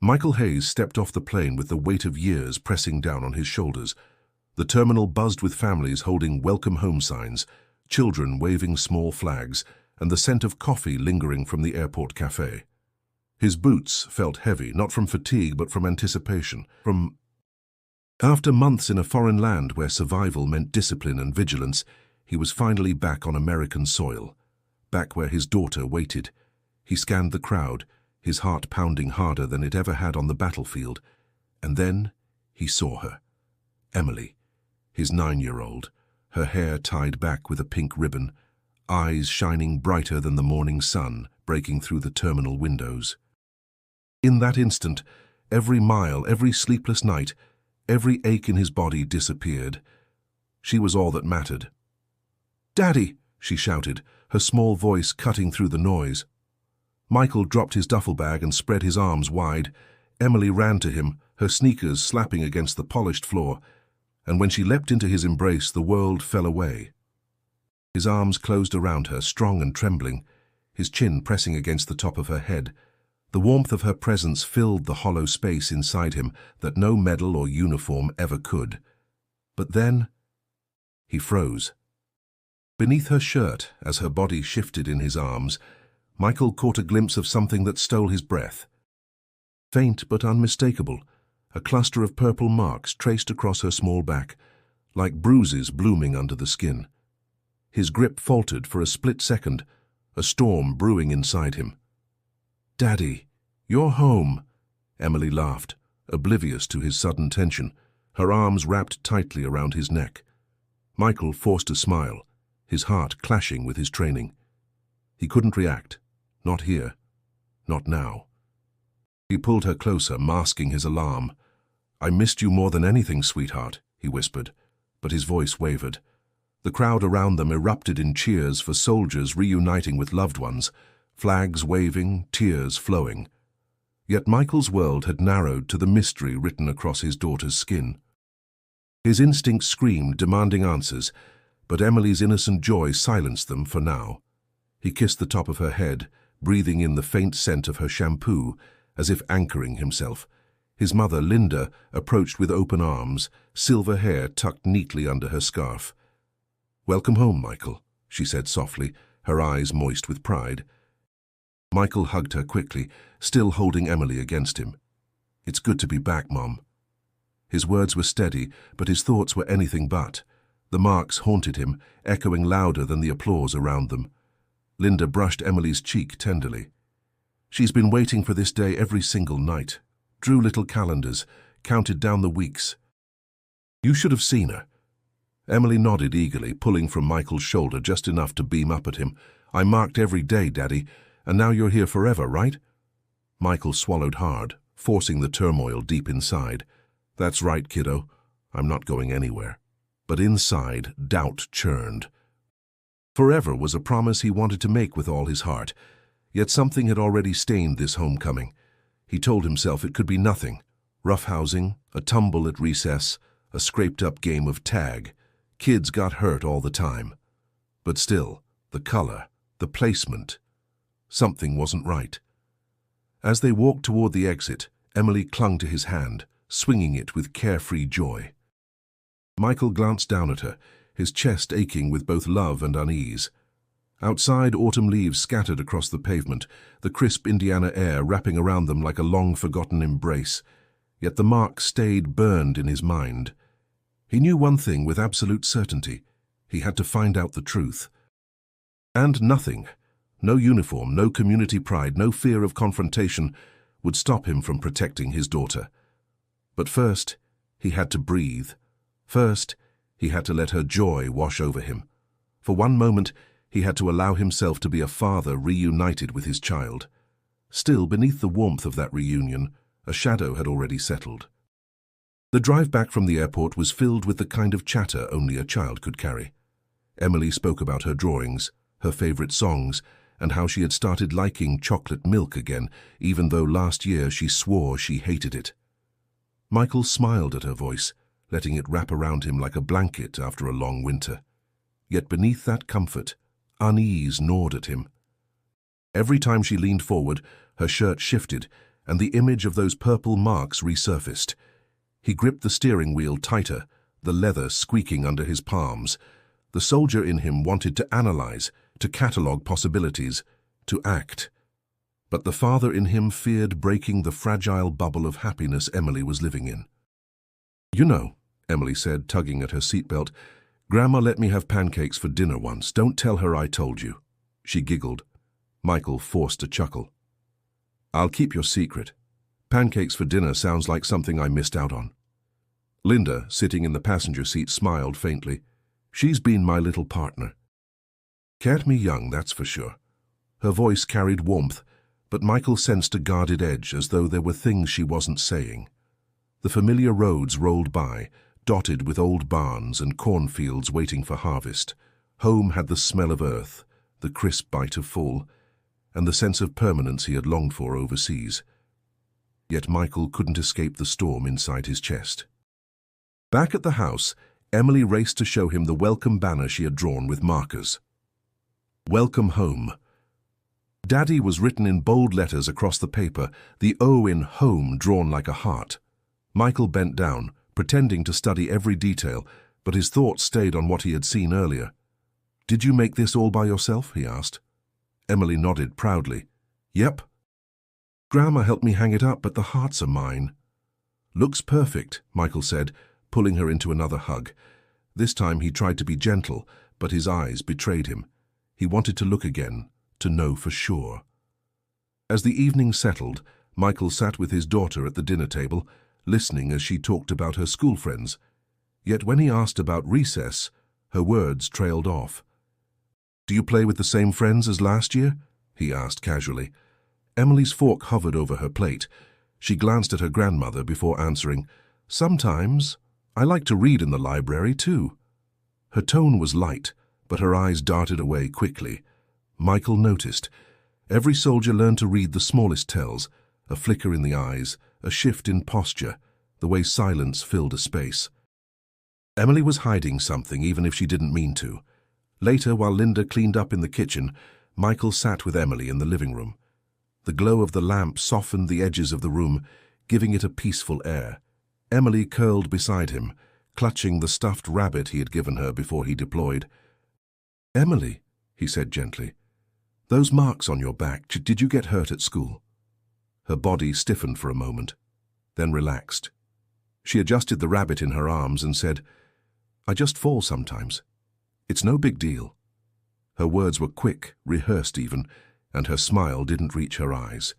Michael Hayes stepped off the plane with the weight of years pressing down on his shoulders. The terminal buzzed with families holding welcome home signs, children waving small flags, and the scent of coffee lingering from the airport cafe. His boots felt heavy, not from fatigue but from anticipation. After months in a foreign land where survival meant discipline and vigilance, he was finally back on American soil, back where his daughter waited. He scanned the crowd, his heart pounding harder than it ever had on the battlefield, and then he saw her. Emily, his 9-year-old, her hair tied back with a pink ribbon, eyes shining brighter than the morning sun breaking through the terminal windows. In that instant, every mile, every sleepless night, every ache in his body disappeared. She was all that mattered. "Daddy!" she shouted, her small voice cutting through the noise. Michael dropped his duffel bag and spread his arms wide. Emily ran to him, her sneakers slapping against the polished floor, and when she leapt into his embrace, the world fell away. His arms closed around her, strong and trembling, his chin pressing against the top of her head. The warmth of her presence filled the hollow space inside him that no medal or uniform ever could. But then, he froze. Beneath her shirt, as her body shifted in his arms, Michael caught a glimpse of something that stole his breath. Faint but unmistakable, a cluster of purple marks traced across her small back, like bruises blooming under the skin. His grip faltered for a split second, a storm brewing inside him. "Daddy, you're home," Emily laughed, oblivious to his sudden tension, her arms wrapped tightly around his neck. Michael forced a smile, his heart clashing with his training. He couldn't react. Not here. Not now. He pulled her closer, masking his alarm. "I missed you more than anything, sweetheart," he whispered, but his voice wavered. The crowd around them erupted in cheers for soldiers reuniting with loved ones, flags waving, tears flowing. Yet Michael's world had narrowed to the mystery written across his daughter's skin. His instincts screamed, demanding answers, but Emily's innocent joy silenced them for now. He kissed the top of her head, breathing in the faint scent of her shampoo, as if anchoring himself. His mother, Linda, approached with open arms, silver hair tucked neatly under her scarf. "Welcome home, Michael," she said softly, her eyes moist with pride. Michael hugged her quickly, still holding Emily against him. "It's good to be back, Mom." His words were steady, but his thoughts were anything but. The marks haunted him, echoing louder than the applause around them. Linda brushed Emily's cheek tenderly. "She's been waiting for this day every single night. Drew little calendars, counted down the weeks. You should have seen her." Emily nodded eagerly, pulling from Michael's shoulder just enough to beam up at him. "I marked every day, Daddy, and now you're here forever, right?" Michael swallowed hard, forcing the turmoil deep inside. "That's right, kiddo. I'm not going anywhere." But inside, doubt churned. Forever was a promise he wanted to make with all his heart, yet something had already stained this homecoming. He told himself it could be nothing. Roughhousing, a tumble at recess, a scraped-up game of tag. Kids got hurt all the time. But still, the color, the placement, something wasn't right. As they walked toward the exit, Emily clung to his hand, swinging it with carefree joy. Michael glanced down at her, his chest aching with both love and unease. Outside, autumn leaves scattered across the pavement, the crisp Indiana air wrapping around them like a long-forgotten embrace. Yet the mark stayed burned in his mind. He knew one thing with absolute certainty. He had to find out the truth. And nothing, no uniform, no community pride, no fear of confrontation, would stop him from protecting his daughter. But first, he had to breathe. First, he had to let her joy wash over him. For one moment, he had to allow himself to be a father reunited with his child. Still, beneath the warmth of that reunion, a shadow had already settled. The drive back from the airport was filled with the kind of chatter only a child could carry. Emily spoke about her drawings, her favorite songs, and how she had started liking chocolate milk again, even though last year she swore she hated it. Michael smiled at her voice, letting it wrap around him like a blanket after a long winter. Yet beneath that comfort, unease gnawed at him. Every time she leaned forward, her shirt shifted, and the image of those purple marks resurfaced. He gripped the steering wheel tighter, the leather squeaking under his palms. The soldier in him wanted to analyze, to catalogue possibilities, to act. But the father in him feared breaking the fragile bubble of happiness Emily was living in. "You know," Emily said, tugging at her seatbelt, "Grandma let me have pancakes for dinner once. Don't tell her I told you." She giggled. Michael forced a chuckle. "I'll keep your secret. Pancakes for dinner sounds like something I missed out on." Linda, sitting in the passenger seat, smiled faintly. "She's been my little partner. Kept me young, that's for sure." Her voice carried warmth, but Michael sensed a guarded edge, as though there were things she wasn't saying. The familiar roads rolled by, dotted with old barns and cornfields waiting for harvest. Home had the smell of earth, the crisp bite of fall, and the sense of permanence he had longed for overseas. Yet Michael couldn't escape the storm inside his chest. Back at the house, Emily raced to show him the welcome banner she had drawn with markers. "Welcome home." Daddy was written in bold letters across the paper, the O in home drawn like a heart. Michael bent down, pretending to study every detail, but his thoughts stayed on what he had seen earlier. "Did you make this all by yourself?" he asked. Emily nodded proudly. "Yep. Grandma helped me hang it up, but the hearts are mine." "Looks perfect," Michael said, pulling her into another hug. This time he tried to be gentle, but his eyes betrayed him. He wanted to look again, to know for sure. As the evening settled, Michael sat with his daughter at the dinner table, listening as she talked about her school friends. Yet when he asked about recess, her words trailed off. "Do you play with the same friends as last year?" he asked casually. Emily's fork hovered over her plate. She glanced at her grandmother before answering, "Sometimes. I like to read in the library, too." Her tone was light, but her eyes darted away quickly. Michael noticed. Every soldier learned to read the smallest tells, a flicker in the eyes, a shift in posture, the way silence filled a space. Emily was hiding something, even if she didn't mean to. Later, while Linda cleaned up in the kitchen, Michael sat with Emily in the living room. The glow of the lamp softened the edges of the room, giving it a peaceful air. Emily curled beside him, clutching the stuffed rabbit he had given her before he deployed. "Emily," he said gently, "those marks on your back, did you get hurt at school?" Her body stiffened for a moment, then relaxed. She adjusted the rabbit in her arms and said, "I just fall sometimes. It's no big deal." Her words were quick, rehearsed even, and her smile didn't reach her eyes.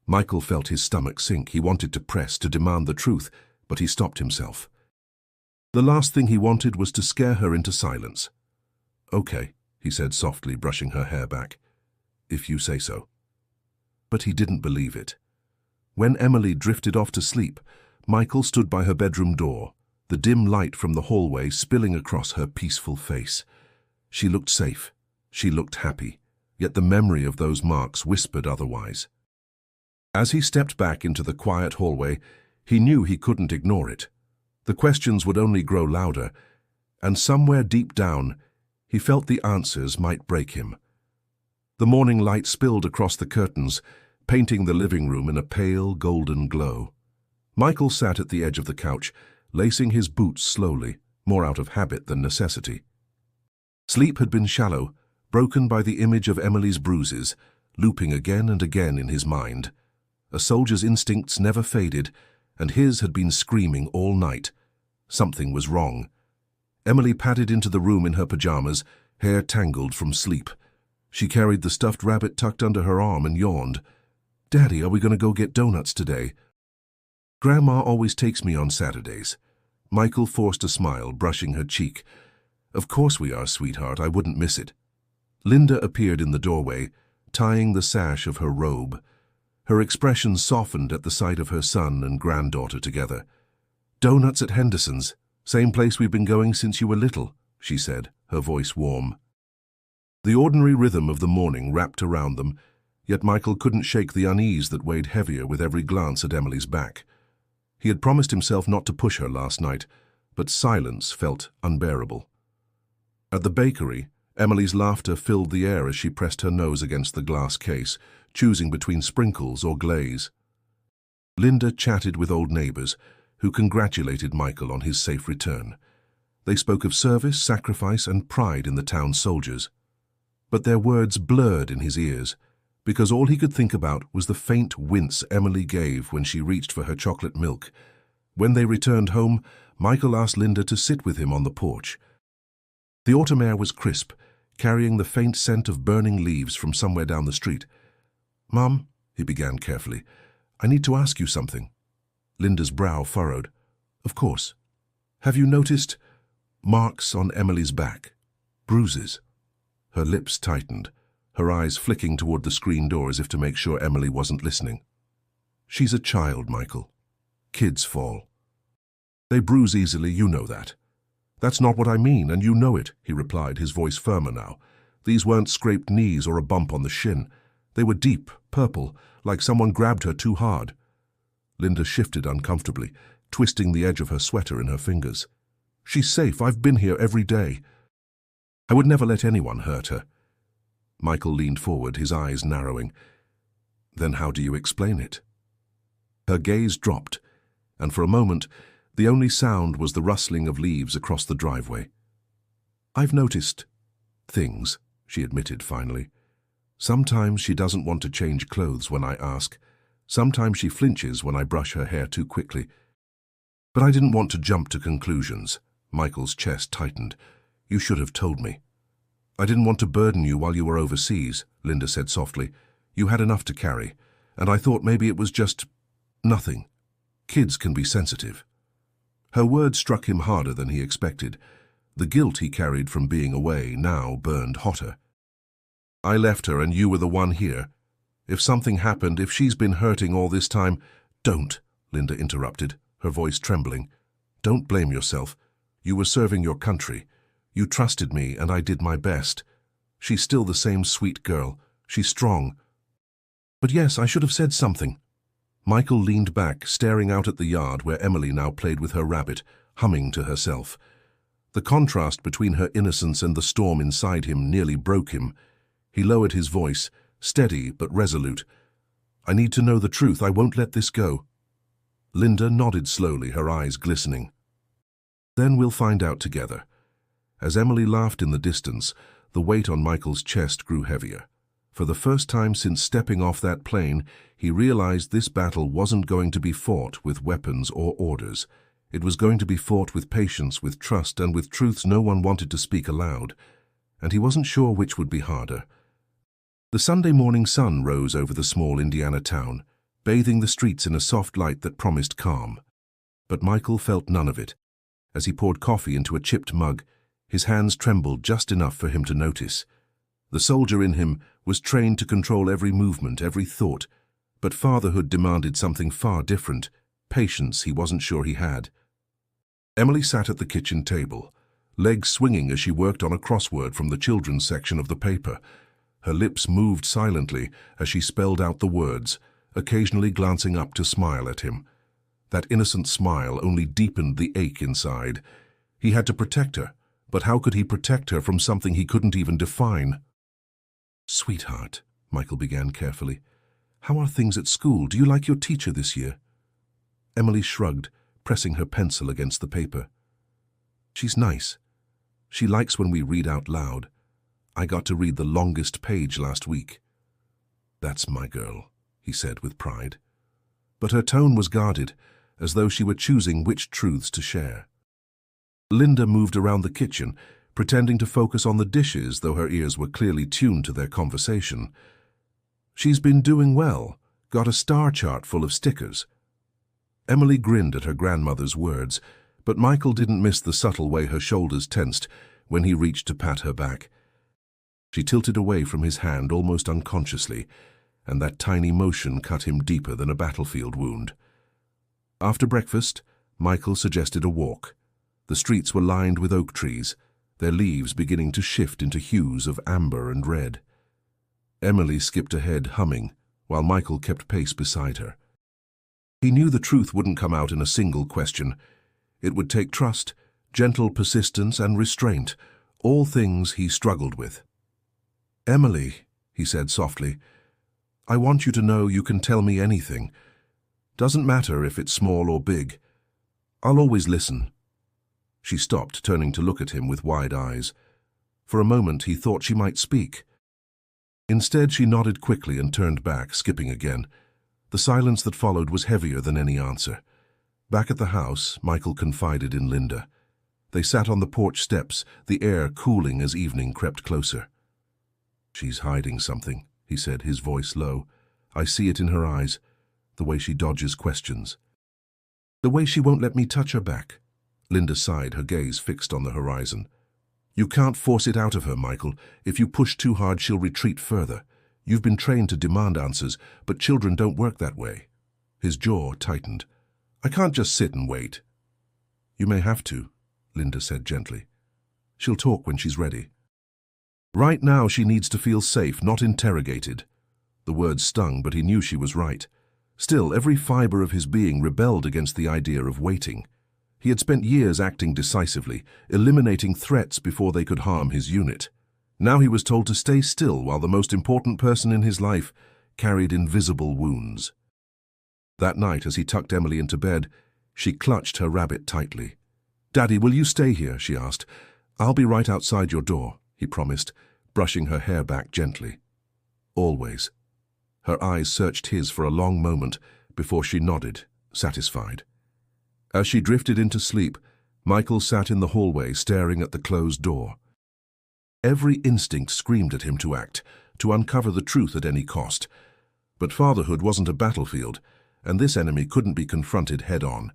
Michael felt his stomach sink. He wanted to press, to demand the truth, but he stopped himself. The last thing he wanted was to scare her into silence. "Okay," he said softly, brushing her hair back. "If you say so." But he didn't believe it. When Emily drifted off to sleep, Michael stood by her bedroom door, the dim light from the hallway spilling across her peaceful face. She looked safe. She looked happy, yet the memory of those marks whispered otherwise. As he stepped back into the quiet hallway, he knew he couldn't ignore it. The questions would only grow louder, and somewhere deep down, he felt the answers might break him. The morning light spilled across the curtains, painting the living room in a pale, golden glow. Michael sat at the edge of the couch, lacing his boots slowly, more out of habit than necessity. Sleep had been shallow, broken by the image of Emily's bruises, looping again and again in his mind. A soldier's instincts never faded, and his had been screaming all night. Something was wrong. Emily padded into the room in her pajamas, hair tangled from sleep. She carried the stuffed rabbit tucked under her arm and yawned. "Daddy, are we going to go get donuts today?" "Grandma always takes me on Saturdays." Michael forced a smile, brushing her cheek. "Of course we are, sweetheart. I wouldn't miss it." Linda appeared in the doorway, tying the sash of her robe. Her expression softened at the sight of her son and granddaughter together. "Donuts at Henderson's, same place we've been going since you were little," she said, her voice warm. The ordinary rhythm of the morning wrapped around them, yet Michael couldn't shake the unease that weighed heavier with every glance at Emily's back. He had promised himself not to push her last night, but silence felt unbearable. At the bakery, Emily's laughter filled the air as she pressed her nose against the glass case, choosing between sprinkles or glaze. Linda chatted with old neighbors, who congratulated Michael on his safe return. They spoke of service, sacrifice, and pride in the town's soldiers. But their words blurred in his ears, because all he could think about was the faint wince Emily gave when she reached for her chocolate milk. When they returned home, Michael asked Linda to sit with him on the porch. The autumn air was crisp, carrying the faint scent of burning leaves from somewhere down the street. "Mom," he began carefully, "I need to ask you something." Linda's brow furrowed. "Of course. Have you noticed marks on Emily's back? Bruises?" Her lips tightened, her eyes flicking toward the screen door as if to make sure Emily wasn't listening. "She's a child, Michael. Kids fall. They bruise easily, you know that." "That's not what I mean, and you know it," he replied, his voice firmer now. "These weren't scraped knees or a bump on the shin. They were deep, purple, like someone grabbed her too hard." Linda shifted uncomfortably, twisting the edge of her sweater in her fingers. "She's safe. I've been here every day. I would never let anyone hurt her." Michael leaned forward, his eyes narrowing. "Then how do you explain it?" Her gaze dropped, and for a moment, the only sound was the rustling of leaves across the driveway. "I've noticed things," she admitted finally. "Sometimes she doesn't want to change clothes when I ask. Sometimes she flinches when I brush her hair too quickly. But I didn't want to jump to conclusions." Michael's chest tightened. "You should have told me." "I didn't want to burden you while you were overseas," Linda said softly. "You had enough to carry, and I thought maybe it was just nothing. Kids can be sensitive." Her words struck him harder than he expected. The guilt he carried from being away now burned hotter. "I left her and you were the one here. If something happened, if she's been hurting all this time—" "Don't," Linda interrupted, her voice trembling. "Don't blame yourself. You were serving your country. You trusted me and I did my best. She's still the same sweet girl. She's strong. But yes, I should have said something." Michael leaned back, staring out at the yard where Emily now played with her rabbit, humming to herself. The contrast between her innocence and the storm inside him nearly broke him. He lowered his voice, steady but resolute. "I need to know the truth. I won't let this go." Linda nodded slowly, her eyes glistening. "Then we'll find out together." As Emily laughed in the distance, the weight on Michael's chest grew heavier. For the first time since stepping off that plane, he realized this battle wasn't going to be fought with weapons or orders. It was going to be fought with patience, with trust, and with truths no one wanted to speak aloud. And he wasn't sure which would be harder. The Sunday morning sun rose over the small Indiana town, bathing the streets in a soft light that promised calm. But Michael felt none of it. As he poured coffee into a chipped mug, his hands trembled just enough for him to notice. The soldier in him was trained to control every movement, every thought, but fatherhood demanded something far different, patience he wasn't sure he had. Emily sat at the kitchen table, legs swinging as she worked on a crossword from the children's section of the paper. Her lips moved silently as she spelled out the words, occasionally glancing up to smile at him. That innocent smile only deepened the ache inside. He had to protect her, but how could he protect her from something he couldn't even define? "Sweetheart," Michael began carefully, "how are things at school? Do you like your teacher this year?" Emily shrugged, pressing her pencil against the paper. "She's nice. She likes when we read out loud. I got to read the longest page last week." "That's my girl," he said with pride. But her tone was guarded, as though she were choosing which truths to share. Linda moved around the kitchen, pretending to focus on the dishes, though her ears were clearly tuned to their conversation. "She's been doing well, got a star chart full of stickers." Emily grinned at her grandmother's words, but Michael didn't miss the subtle way her shoulders tensed when he reached to pat her back. She tilted away from his hand almost unconsciously, and that tiny motion cut him deeper than a battlefield wound. After breakfast, Michael suggested a walk. The streets were lined with oak trees, their leaves beginning to shift into hues of amber and red. Emily skipped ahead, humming, while Michael kept pace beside her. He knew the truth wouldn't come out in a single question. It would take trust, gentle persistence, and restraint, all things he struggled with. "Emily," he said softly, "I want you to know you can tell me anything. Doesn't matter if it's small or big. I'll always listen." She stopped, turning to look at him with wide eyes. For a moment he thought she might speak. Instead, she nodded quickly and turned back, skipping again. The silence that followed was heavier than any answer. Back at the house, Michael confided in Linda. They sat on the porch steps, the air cooling as evening crept closer. "She's hiding something," he said, his voice low. "I see it in her eyes, the way she dodges questions. The way she won't let me touch her back." Linda sighed, her gaze fixed on the horizon. "You can't force it out of her, Michael. If you push too hard, she'll retreat further. You've been trained to demand answers, but children don't work that way." His jaw tightened. "I can't just sit and wait." "You may have to," Linda said gently. "She'll talk when she's ready. Right now she needs to feel safe, not interrogated." The words stung, but he knew she was right. Still, every fiber of his being rebelled against the idea of waiting. He had spent years acting decisively, eliminating threats before they could harm his unit. Now he was told to stay still while the most important person in his life carried invisible wounds. That night, as he tucked Emily into bed, she clutched her rabbit tightly. "Daddy, will you stay here?" she asked. "I'll be right outside your door," he promised, brushing her hair back gently. "Always." Her eyes searched his for a long moment before she nodded, satisfied. As she drifted into sleep, Michael sat in the hallway staring at the closed door. Every instinct screamed at him to act, to uncover the truth at any cost. But fatherhood wasn't a battlefield, and this enemy couldn't be confronted head-on.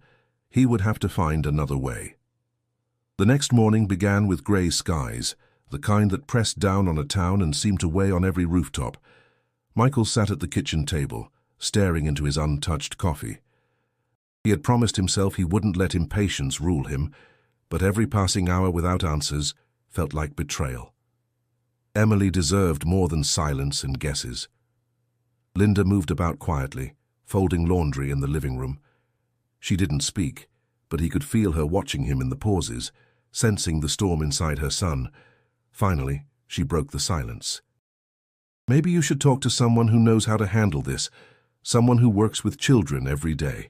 He would have to find another way. The next morning began with grey skies, the kind that pressed down on a town and seemed to weigh on every rooftop. Michael sat at the kitchen table, staring into his untouched coffee. He had promised himself he wouldn't let impatience rule him, but every passing hour without answers felt like betrayal. Emily deserved more than silence and guesses. Linda moved about quietly, folding laundry in the living room. She didn't speak, but he could feel her watching him in the pauses, sensing the storm inside her son. Finally, she broke the silence. "Maybe you should talk to someone who knows how to handle this, someone who works with children every day."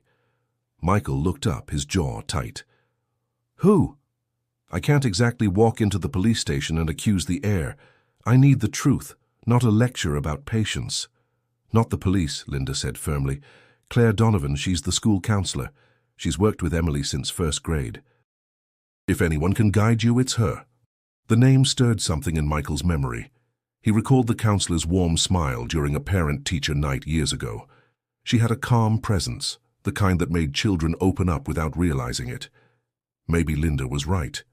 Michael looked up, his jaw tight. "Who?" "I can't exactly walk into the police station and accuse the heir. I need the truth, not a lecture about patience." "Not the police," Linda said firmly. "Claire Donovan, she's the school counselor. She's worked with Emily since first grade. If anyone can guide you, it's her." The name stirred something in Michael's memory. He recalled the counselor's warm smile during a parent-teacher night years ago. She had a calm presence, the kind that made children open up without realizing it. Maybe Linda was right.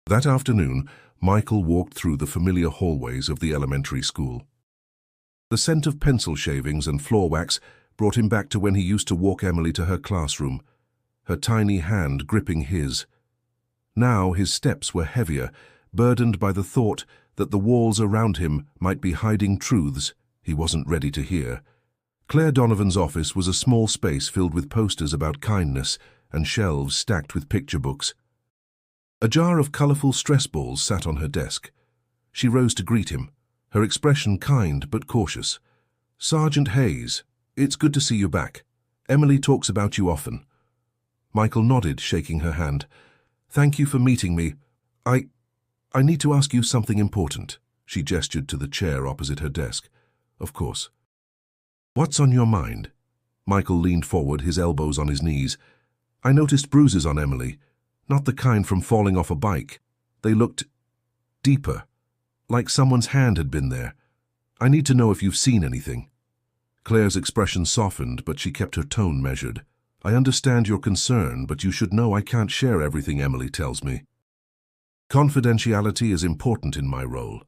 That afternoon, Michael walked through the familiar hallways of the elementary school. The scent of pencil shavings and floor wax brought him back to when he used to walk Emily to her classroom, her tiny hand gripping his. Now his steps were heavier, burdened by the thought that the walls around him might be hiding truths he wasn't ready to hear. Claire Donovan's office was a small space filled with posters about kindness and shelves stacked with picture books. A jar of colourful stress balls sat on her desk. She rose to greet him, her expression kind but cautious. "Sergeant Hayes, it's good to see you back. Emily talks about you often." Michael nodded, shaking her hand. "Thank you for meeting me. I need to ask you something important." She gestured to the chair opposite her desk. "Of course." "What's on your mind?" Michael leaned forward, his elbows on his knees. "I noticed bruises on Emily, not the kind from falling off a bike. They looked deeper, like someone's hand had been there. I need to know if you've seen anything." Claire's expression softened, but she kept her tone measured. "I understand your concern, but you should know I can't share everything Emily tells me. Confidentiality is important in my role."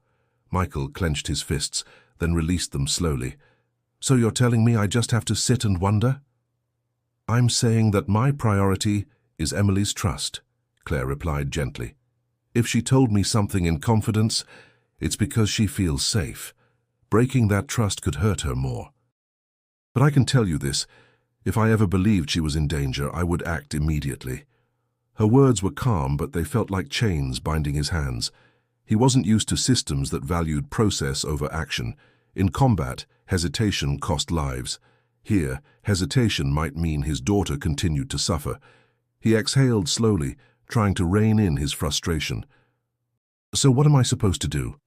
Michael clenched his fists, then released them slowly. "So you're telling me I just have to sit and wonder?" "I'm saying that my priority is Emily's trust," Claire replied gently. "If she told me something in confidence, it's because she feels safe. Breaking that trust could hurt her more. But I can tell you this, if I ever believed she was in danger, I would act immediately." Her words were calm, but they felt like chains binding his hands. He wasn't used to systems that valued process over action. In combat, hesitation cost lives. Here, hesitation might mean his daughter continued to suffer. He exhaled slowly, trying to rein in his frustration. "So what am I supposed to do?"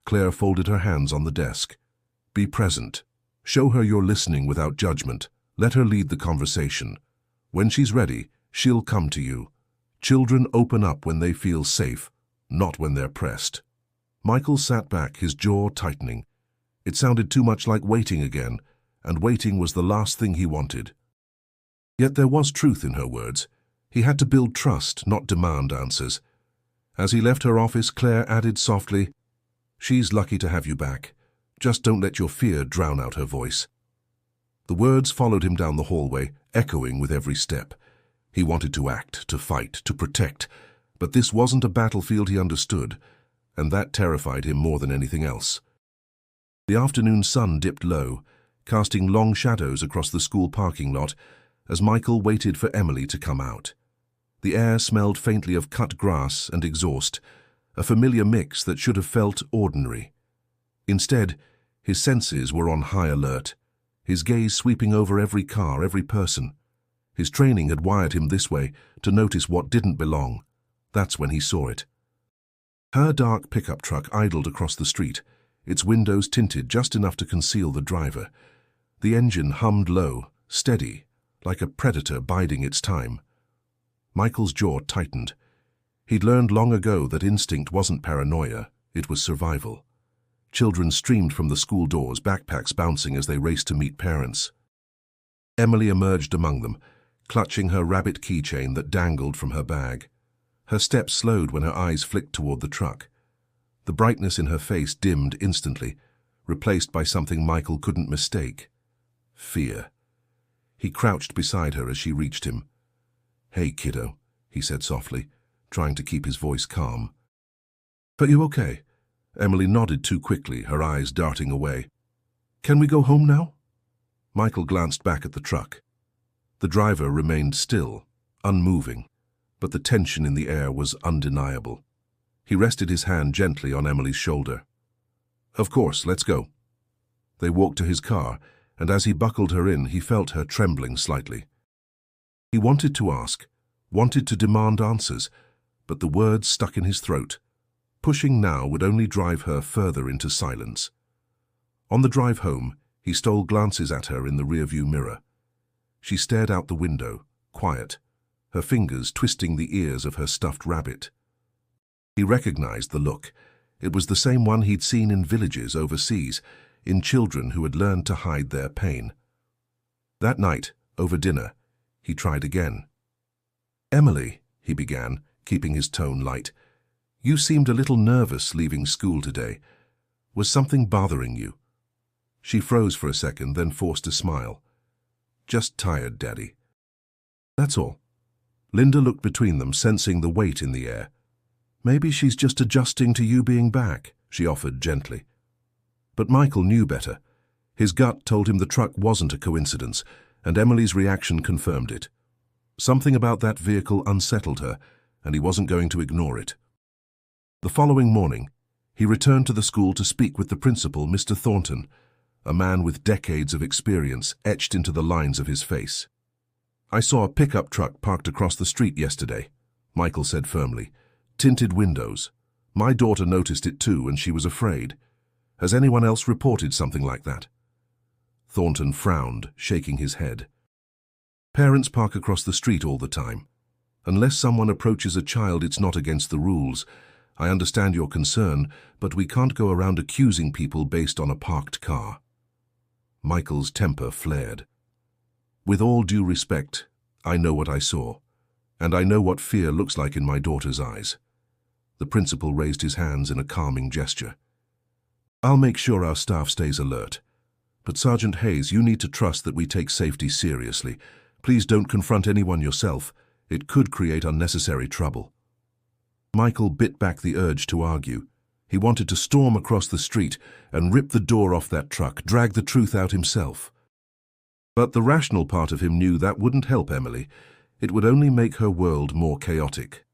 Claire folded her hands on the desk. "Be present. Show her you're listening without judgment. Let her lead the conversation. When she's ready, she'll come to you. Children open up when they feel safe, not when they're pressed." Michael sat back, his jaw tightening. It sounded too much like waiting again, and waiting was the last thing he wanted. Yet there was truth in her words. He had to build trust, not demand answers. As he left her office, Claire added softly, "She's lucky to have you back. Just don't let your fear drown out her voice." The words followed him down the hallway, echoing with every step. He wanted to act, to fight, to protect, but this wasn't a battlefield he understood, and that terrified him more than anything else. The afternoon sun dipped low, casting long shadows across the school parking lot as Michael waited for Emily to come out. The air smelled faintly of cut grass and exhaust, a familiar mix that should have felt ordinary. Instead, his senses were on high alert, his gaze sweeping over every car, every person. His training had wired him this way, to notice what didn't belong. That's when he saw it. Her dark pickup truck idled across the street, its windows tinted just enough to conceal the driver. The engine hummed low, steady, like a predator biding its time. Michael's jaw tightened. He'd learned long ago that instinct wasn't paranoia, it was survival. Children streamed from the school doors, backpacks bouncing as they raced to meet parents. Emily emerged among them, clutching her rabbit keychain that dangled from her bag. Her steps slowed when her eyes flicked toward the truck. The brightness in her face dimmed instantly, replaced by something Michael couldn't mistake. Fear. He crouched beside her as she reached him. "Hey, kiddo," he said softly, trying to keep his voice calm. "Are you okay?" Emily nodded too quickly, her eyes darting away. "Can we go home now?" Michael glanced back at the truck. The driver remained still, unmoving, but the tension in the air was undeniable. He rested his hand gently on Emily's shoulder. "Of course, let's go." They walked to his car, and as he buckled her in, he felt her trembling slightly. He wanted to ask, wanted to demand answers, but the words stuck in his throat. Pushing now would only drive her further into silence. On the drive home, he stole glances at her in the rearview mirror. She stared out the window, quiet, her fingers twisting the ears of her stuffed rabbit. He recognized the look. It was the same one he'd seen in villages overseas, in children who had learned to hide their pain. That night, over dinner, he tried again. "Emily," he began, keeping his tone light, "you seemed a little nervous leaving school today. Was something bothering you?" She froze for a second, then forced a smile. "Just tired, Daddy." "That's all." Linda looked between them, sensing the weight in the air. "Maybe she's just adjusting to you being back," she offered gently. But Michael knew better. His gut told him the truck wasn't a coincidence, and Emily's reaction confirmed it. Something about that vehicle unsettled her, and he wasn't going to ignore it. The following morning, he returned to the school to speak with the principal, Mr. Thornton, a man with decades of experience etched into the lines of his face. "I saw a pickup truck parked across the street yesterday," Michael said firmly. "Tinted windows. My daughter noticed it too, and she was afraid. Has anyone else reported something like that?" Thornton frowned, shaking his head. "Parents park across the street all the time. Unless someone approaches a child, it's not against the rules. I understand your concern, but we can't go around accusing people based on a parked car." Michael's temper flared. "With all due respect, I know what I saw, and I know what fear looks like in my daughter's eyes." The principal raised his hands in a calming gesture. "I'll make sure our staff stays alert. But Sergeant Hayes, you need to trust that we take safety seriously. Please don't confront anyone yourself. It could create unnecessary trouble." Michael bit back the urge to argue. He wanted to storm across the street and rip the door off that truck, drag the truth out himself. But the rational part of him knew that wouldn't help Emily. It would only make her world more chaotic.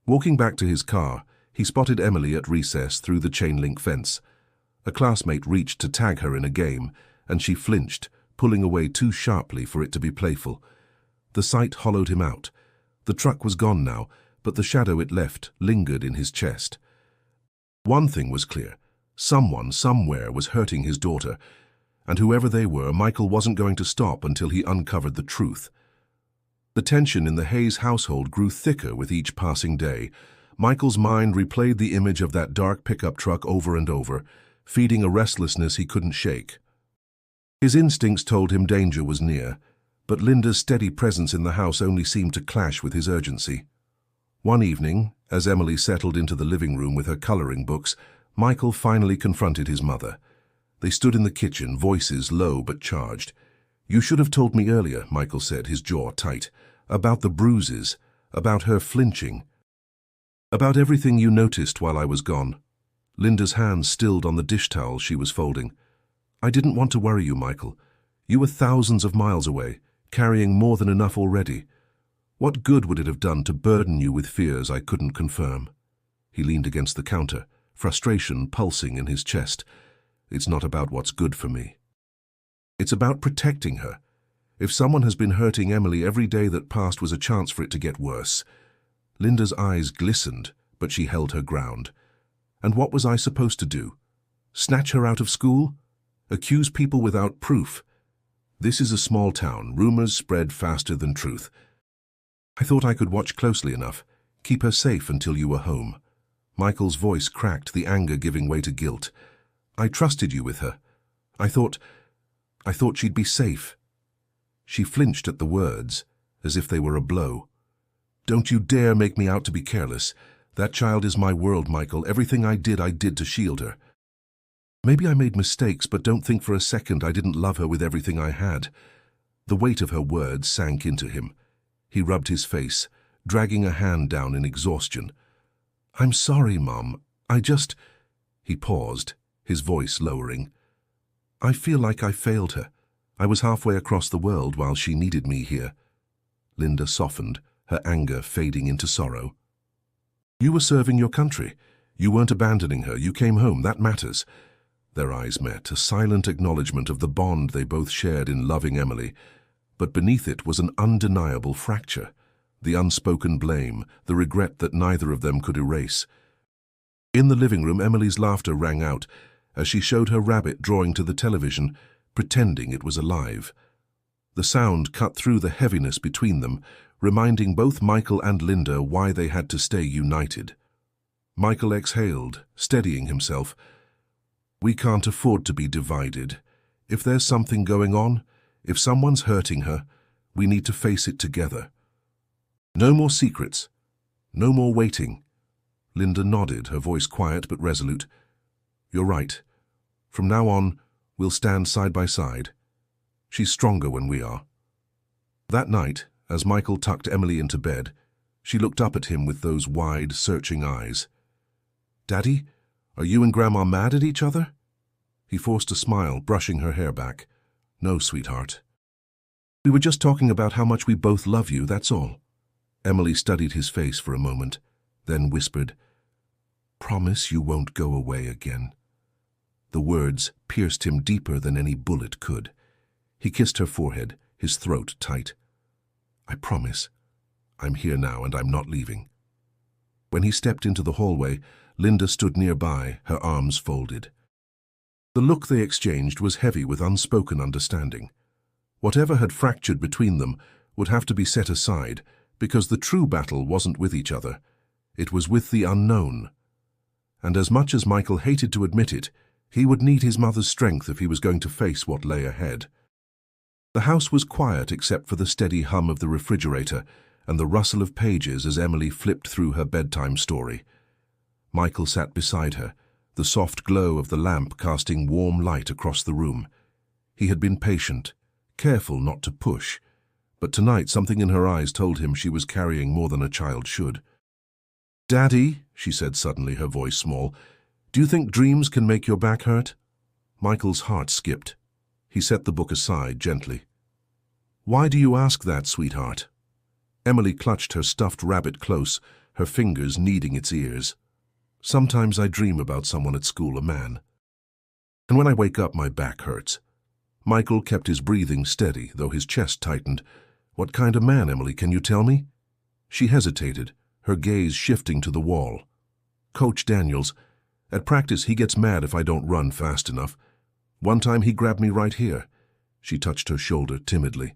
Walking back to his car, he spotted Emily at recess through the chain-link fence. A classmate reached to tag her in a game, and she flinched, pulling away too sharply for it to be playful. The sight hollowed him out. The truck was gone now, but the shadow it left lingered in his chest. One thing was clear. Someone, somewhere, was hurting his daughter, and whoever they were, Michael wasn't going to stop until he uncovered the truth. The tension in the Hayes household grew thicker with each passing day. Michael's mind replayed the image of that dark pickup truck over and over, feeding a restlessness he couldn't shake. His instincts told him danger was near, but Linda's steady presence in the house only seemed to clash with his urgency. One evening, as Emily settled into the living room with her coloring books, Michael finally confronted his mother. They stood in the kitchen, voices low but charged. "You should have told me earlier," Michael said, his jaw tight. "About the bruises, about her flinching. About everything you noticed while I was gone." Linda's hands stilled on the dish towel she was folding. "I didn't want to worry you, Michael. You were thousands of miles away, carrying more than enough already. What good would it have done to burden you with fears I couldn't confirm?" He leaned against the counter, frustration pulsing in his chest. "It's not about what's good for me. It's about protecting her. If someone has been hurting Emily, every day that passed was a chance for it to get worse." Linda's eyes glistened, but she held her ground. "And what was I supposed to do? Snatch her out of school? Accuse people without proof? This is a small town. Rumors spread faster than truth. I thought I could watch closely enough, keep her safe until you were home." Michael's voice cracked, the anger giving way to guilt. "I trusted you with her. I thought she'd be safe." She flinched at the words, as if they were a blow. "Don't you dare make me out to be careless. That child is my world, Michael. Everything I did to shield her. Maybe I made mistakes, but don't think for a second I didn't love her with everything I had." The weight of her words sank into him. He rubbed his face, dragging a hand down in exhaustion. "I'm sorry, Mom. He paused, his voice lowering. "I feel like I failed her. I was halfway across the world while she needed me here." Linda softened, her anger fading into sorrow. "You were serving your country. You weren't abandoning her. You came home. That matters." Their eyes met, a silent acknowledgement of the bond they both shared in loving Emily. But beneath it was an undeniable fracture, the unspoken blame, the regret that neither of them could erase. In the living room, Emily's laughter rang out as she showed her rabbit drawing to the television, pretending it was alive. The sound cut through the heaviness between them, reminding both Michael and Linda why they had to stay united. Michael exhaled, steadying himself. "We can't afford to be divided. If there's something going on, if someone's hurting her, we need to face it together. No more secrets. No more waiting." Linda nodded, her voice quiet but resolute. "You're right. From now on, we'll stand side by side. She's stronger when we are." That night, as Michael tucked Emily into bed, she looked up at him with those wide, searching eyes. "Daddy, are you and Grandma mad at each other?" He forced a smile, brushing her hair back. "No, sweetheart. We were just talking about how much we both love you, that's all." Emily studied his face for a moment, then whispered, "Promise you won't go away again." The words pierced him deeper than any bullet could. He kissed her forehead, his throat tight. "I promise. I'm here now and I'm not leaving." When he stepped into the hallway, Linda stood nearby, her arms folded. The look they exchanged was heavy with unspoken understanding. Whatever had fractured between them would have to be set aside, because the true battle wasn't with each other. It was with the unknown. And as much as Michael hated to admit it, he would need his mother's strength if he was going to face what lay ahead. The house was quiet except for the steady hum of the refrigerator and the rustle of pages as Emily flipped through her bedtime story. Michael sat beside her, the soft glow of the lamp casting warm light across the room. He had been patient, careful not to push, but tonight something in her eyes told him she was carrying more than a child should. "Daddy," she said suddenly, her voice small, "do you think dreams can make your back hurt?" Michael's heart skipped. He set the book aside gently. "Why do you ask that, sweetheart?" Emily clutched her stuffed rabbit close, her fingers kneading its ears. "Sometimes I dream about someone at school, a man. And when I wake up, my back hurts." Michael kept his breathing steady, though his chest tightened. "What kind of man, Emily, can you tell me?" She hesitated, her gaze shifting to the wall. "Coach Daniels. At practice, he gets mad if I don't run fast enough. One time he grabbed me right here." She touched her shoulder timidly.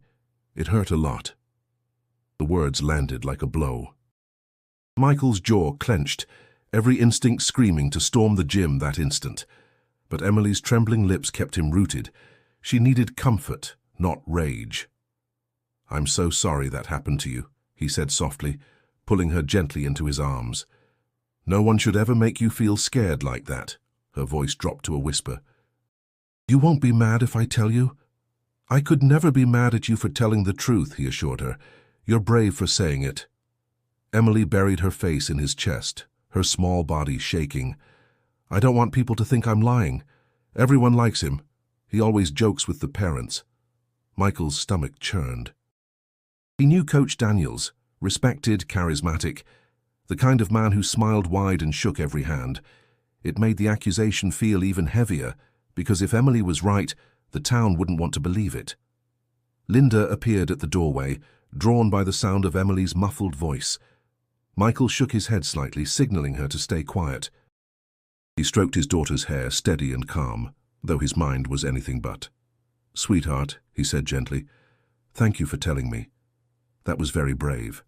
It hurt a lot. The words landed like a blow. Michael's jaw clenched, every instinct screaming to storm the gym that instant. But Emily's trembling lips kept him rooted. She needed comfort, not rage. "I'm so sorry that happened to you," he said softly, pulling her gently into his arms. "No one should ever make you feel scared like that." Her voice dropped to a whisper. "You won't be mad if I tell you?" "I could never be mad at you for telling the truth," he assured her. "You're brave for saying it." Emily buried her face in his chest, her small body shaking. "I don't want people to think I'm lying. Everyone likes him. He always jokes with the parents." Michael's stomach churned. He knew Coach Daniels, respected, charismatic, the kind of man who smiled wide and shook every hand. It made the accusation feel even heavier, because if Emily was right, the town wouldn't want to believe it. Linda appeared at the doorway, drawn by the sound of Emily's muffled voice. Michael shook his head slightly, signaling her to stay quiet. He stroked his daughter's hair, steady and calm, though his mind was anything but. "Sweetheart," he said gently, "thank you for telling me. That was very brave.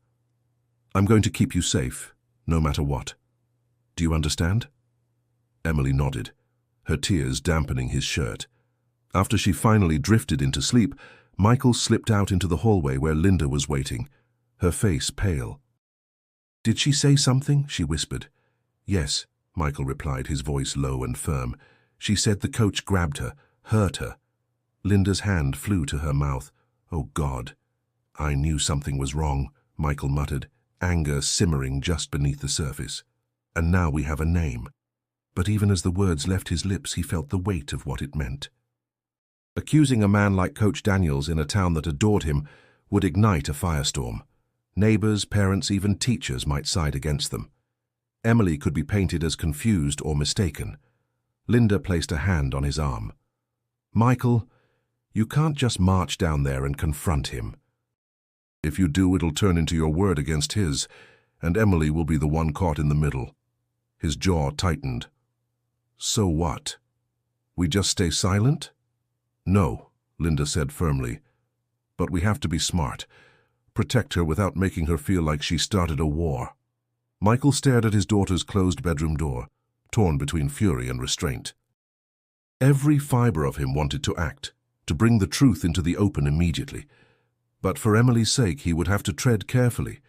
I'm going to keep you safe, no matter what. Do you understand?" Emily nodded, her tears dampening his shirt. After she finally drifted into sleep, Michael slipped out into the hallway where Linda was waiting, her face pale. "Did she say something?" she whispered. "Yes," Michael replied, his voice low and firm. "She said the coach grabbed her, hurt her." Linda's hand flew to her mouth. "Oh, God." "I knew something was wrong," Michael muttered, anger simmering just beneath the surface. "And now we have a name." But even as the words left his lips, he felt the weight of what it meant. Accusing a man like Coach Daniels in a town that adored him would ignite a firestorm. Neighbors, parents, even teachers might side against them. Emily could be painted as confused or mistaken. Linda placed a hand on his arm. "Michael, you can't just march down there and confront him. If you do, it'll turn into your word against his, and Emily will be the one caught in the middle." His jaw tightened. "So what? We just stay silent?" "No," Linda said firmly. "But we have to be smart. Protect her without making her feel like she started a war." Michael stared at his daughter's closed bedroom door, torn between fury and restraint. Every fiber of him wanted to act, to bring the truth into the open immediately. But for Emily's sake, he would have to tread carefully.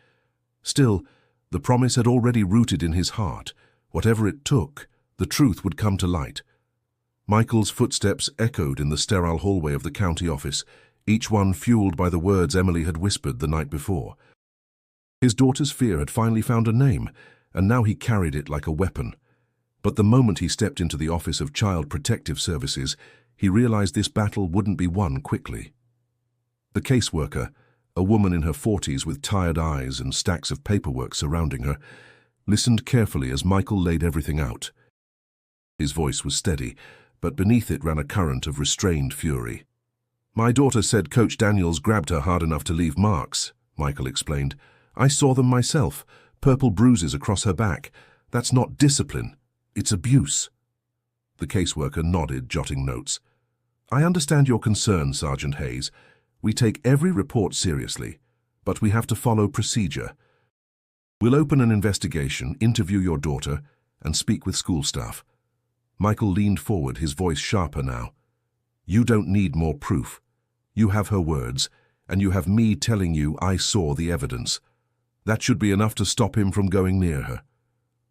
Still, the promise had already rooted in his heart. Whatever it took, the truth would come to light. Michael's footsteps echoed in the sterile hallway of the county office, each one fueled by the words Emily had whispered the night before. His daughter's fear had finally found a name, and now he carried it like a weapon. But the moment he stepped into the Office of Child Protective Services, he realized this battle wouldn't be won quickly. The caseworker, a woman in her 40s with tired eyes and stacks of paperwork surrounding her, listened carefully as Michael laid everything out. His voice was steady, but beneath it ran a current of restrained fury. "My daughter said Coach Daniels grabbed her hard enough to leave marks," Michael explained. "I saw them myself, purple bruises across her back. That's not discipline, it's abuse." The caseworker nodded, jotting notes. "I understand your concern, Sergeant Hayes. We take every report seriously, but we have to follow procedure. We'll open an investigation, interview your daughter, and speak with school staff." Michael leaned forward, his voice sharper now. "You don't need more proof. You have her words, and you have me telling you I saw the evidence. That should be enough to stop him from going near her."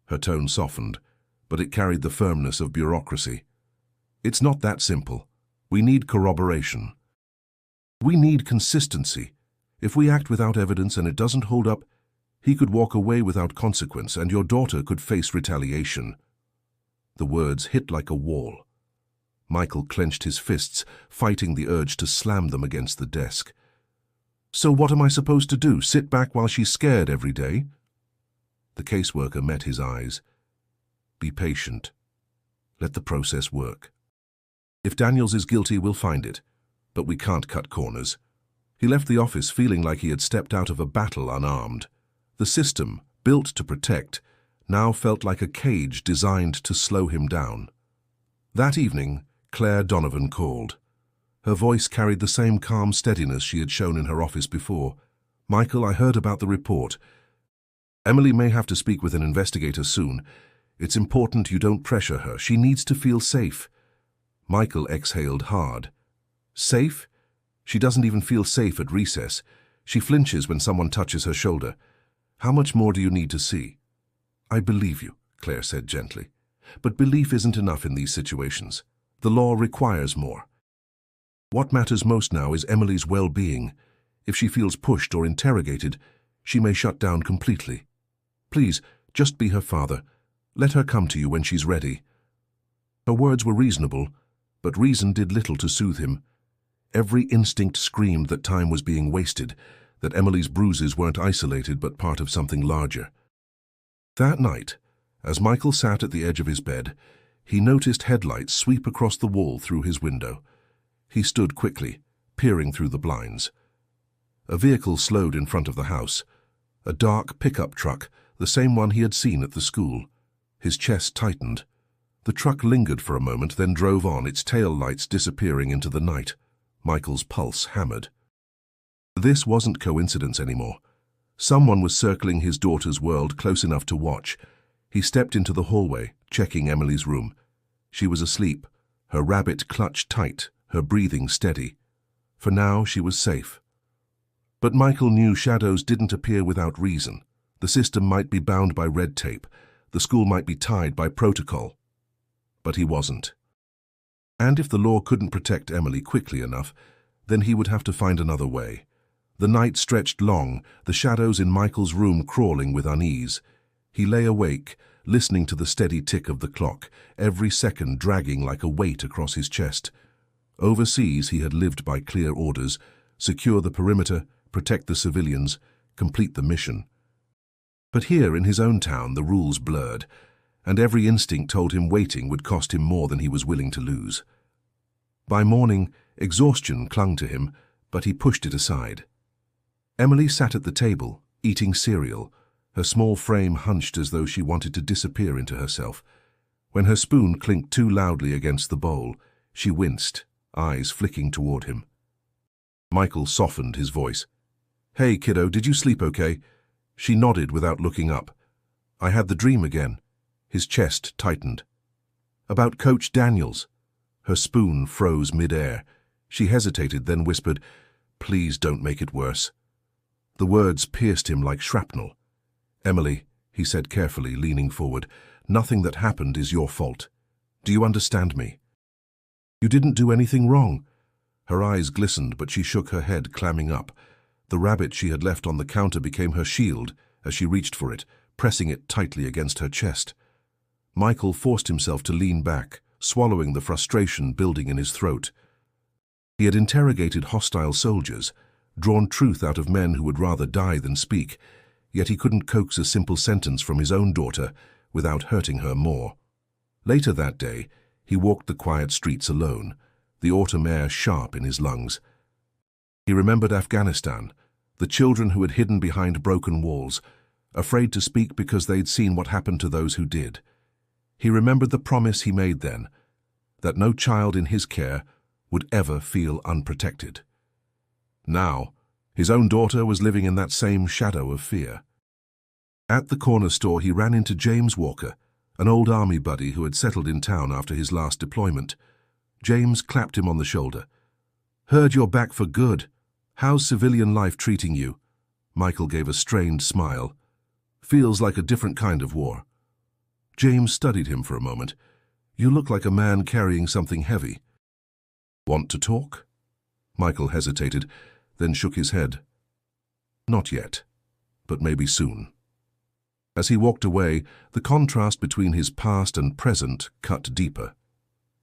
Her tone softened, but it carried the firmness of bureaucracy. "It's not that simple. We need corroboration. We need consistency. If we act without evidence and it doesn't hold up, he could walk away without consequence, and your daughter could face retaliation." The words hit like a wall. Michael clenched his fists, fighting the urge to slam them against the desk. "So what am I supposed to do, sit back while she's scared every day?" The caseworker met his eyes. "Be patient. Let the process work. If Daniels is guilty, we'll find it. but we can't cut corners." He left the office feeling like he had stepped out of a battle unarmed. The system, built to protect, now felt like a cage designed to slow him down. That evening, Claire Donovan called. Her voice carried the same calm steadiness she had shown in her office before. "Michael, I heard about the report. Emily may have to speak with an investigator soon. It's important you don't pressure her. She needs to feel safe." Michael exhaled hard. "Safe? She doesn't even feel safe at recess. She flinches when someone touches her shoulder. How much more do you need to see?" "I believe you," Claire said gently. "But belief isn't enough in these situations. The law requires more. What matters most now is Emily's well-being. If she feels pushed or interrogated, she may shut down completely. Please, just be her father. Let her come to you when she's ready." Her words were reasonable, but reason did little to soothe him. Every instinct screamed that time was being wasted, that Emily's bruises weren't isolated but part of something larger. That night, as Michael sat at the edge of his bed, he noticed headlights sweep across the wall through his window. He stood quickly, peering through the blinds. A vehicle slowed in front of the house. A dark pickup truck, the same one he had seen at the school. His chest tightened. The truck lingered for a moment, then drove on, its tail lights disappearing into the night. Michael's pulse hammered. This wasn't coincidence anymore. Someone was circling his daughter's world close enough to watch. He stepped into the hallway, checking Emily's room. She was asleep, her rabbit clutched tight, her breathing steady. For now, she was safe. But Michael knew shadows didn't appear without reason. The system might be bound by red tape. The school might be tied by protocol. But he wasn't. And if the law couldn't protect Emily quickly enough, then he would have to find another way. The night stretched long, the shadows in Michael's room crawling with unease. He lay awake, listening to the steady tick of the clock, every second dragging like a weight across his chest. Overseas, he had lived by clear orders: secure the perimeter, protect the civilians, complete the mission. But here in his own town, the rules blurred, and every instinct told him waiting would cost him more than he was willing to lose. By morning, exhaustion clung to him, but he pushed it aside. Emily sat at the table, eating cereal, her small frame hunched as though she wanted to disappear into herself. When her spoon clinked too loudly against the bowl, she winced, eyes flicking toward him. Michael softened his voice. "Hey, kiddo, did you sleep okay?" She nodded without looking up. "I had the dream again." His chest tightened. "About Coach Daniels." Her spoon froze mid-air. She hesitated, then whispered, "Please don't make it worse." The words pierced him like shrapnel. "Emily," he said carefully, leaning forward, "nothing that happened is your fault. Do you understand me?" "You didn't do anything wrong." Her eyes glistened, but she shook her head, clamming up. The rabbit she had left on the counter became her shield as she reached for it, pressing it tightly against her chest. Michael forced himself to lean back, swallowing the frustration building in his throat. He had interrogated hostile soldiers, drawn truth out of men who would rather die than speak, yet he couldn't coax a simple sentence from his own daughter without hurting her more. Later that day, he walked the quiet streets alone, the autumn air sharp in his lungs. He remembered Afghanistan, the children who had hidden behind broken walls, afraid to speak because they'd seen what happened to those who did. He remembered the promise he made then, that no child in his care would ever feel unprotected. Now, his own daughter was living in that same shadow of fear. At the corner store, he ran into James Walker, an old army buddy who had settled in town after his last deployment. James clapped him on the shoulder. "Heard you're back for good. How's civilian life treating you?" Michael gave a strained smile. "Feels like a different kind of war." James studied him for a moment. "You look like a man carrying something heavy." "Want to talk?" Michael hesitated, then shook his head. "Not yet, but maybe soon." As he walked away, the contrast between his past and present cut deeper.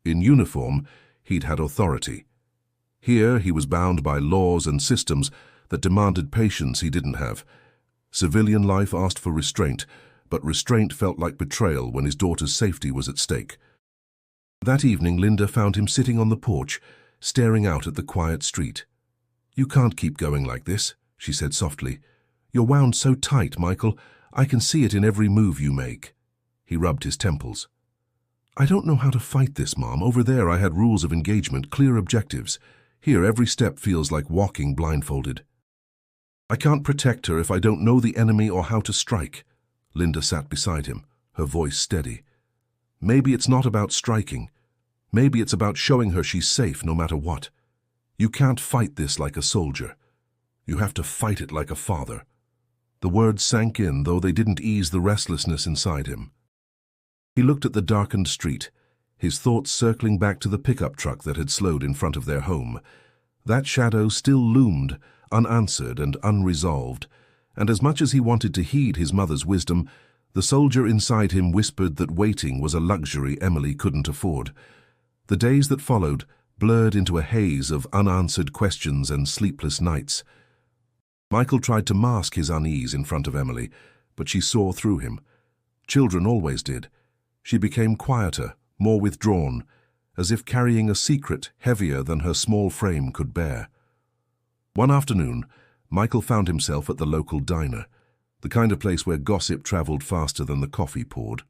In uniform, he'd had authority. Here, he was bound by laws and systems that demanded patience he didn't have. Civilian life asked for restraint, but restraint felt like betrayal when his daughter's safety was at stake. That evening, Linda found him sitting on the porch, staring out at the quiet street. "You can't keep going like this," she said softly. "You're wound so tight, Michael. I can see it in every move you make." He rubbed his temples. "I don't know how to fight this, Mom. Over there I had rules of engagement, clear objectives. Here every step feels like walking blindfolded. I can't protect her if I don't know the enemy or how to strike." Linda sat beside him, her voice steady. "Maybe it's not about striking. Maybe it's about showing her she's safe no matter what. You can't fight this like a soldier. You have to fight it like a father." The words sank in, though they didn't ease the restlessness inside him. He looked at the darkened street, his thoughts circling back to the pickup truck that had slowed in front of their home. That shadow still loomed, unanswered and unresolved, and as much as he wanted to heed his mother's wisdom, the soldier inside him whispered that waiting was a luxury Emily couldn't afford. The days that followed blurred into a haze of unanswered questions and sleepless nights. Michael tried to mask his unease in front of Emily, but she saw through him. Children always did. She became quieter, more withdrawn, as if carrying a secret heavier than her small frame could bear. One afternoon, Michael found himself at the local diner, the kind of place where gossip traveled faster than the coffee poured.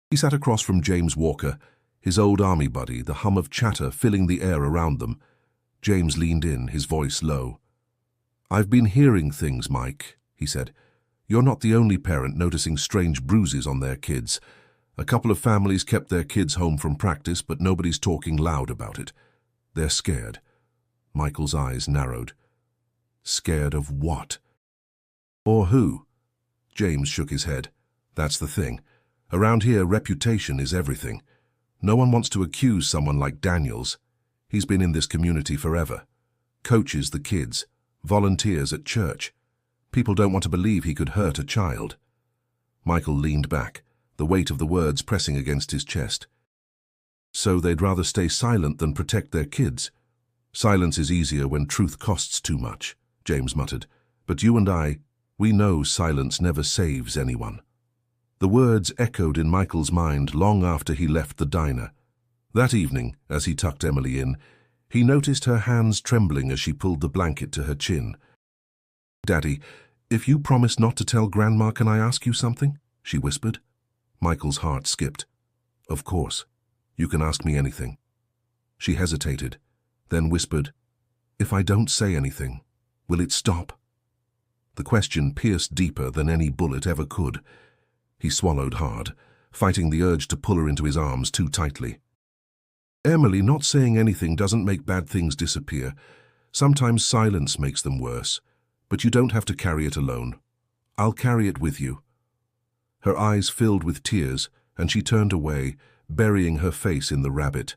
He sat across from James Walker, his old army buddy, the hum of chatter filling the air around them. James leaned in, his voice low. "I've been hearing things, Mike," he said. "You're not the only parent noticing strange bruises on their kids. A couple of families kept their kids home from practice, but nobody's talking loud about it. They're scared." Michael's eyes narrowed. "Scared of what?" "Or who?" James shook his head. "That's the thing. Around here, reputation is everything. No one wants to accuse someone like Daniels. He's been in this community forever. Coaches the kids, volunteers at church. People don't want to believe he could hurt a child." Michael leaned back, the weight of the words pressing against his chest. "So they'd rather stay silent than protect their kids. Silence is easier when truth costs too much," James muttered. "But you and I, we know silence never saves anyone." The words echoed in Michael's mind long after he left the diner. That evening, as he tucked Emily in, he noticed her hands trembling as she pulled the blanket to her chin. "Daddy, if you promise not to tell Grandma, can I ask you something?" she whispered. Michael's heart skipped. "Of course. You can ask me anything." She hesitated, then whispered, "If I don't say anything, will it stop?" The question pierced deeper than any bullet ever could. He swallowed hard, fighting the urge to pull her into his arms too tightly. "Emily, not saying anything doesn't make bad things disappear. Sometimes silence makes them worse, but you don't have to carry it alone. I'll carry it with you." Her eyes filled with tears, and she turned away, burying her face in the rabbit.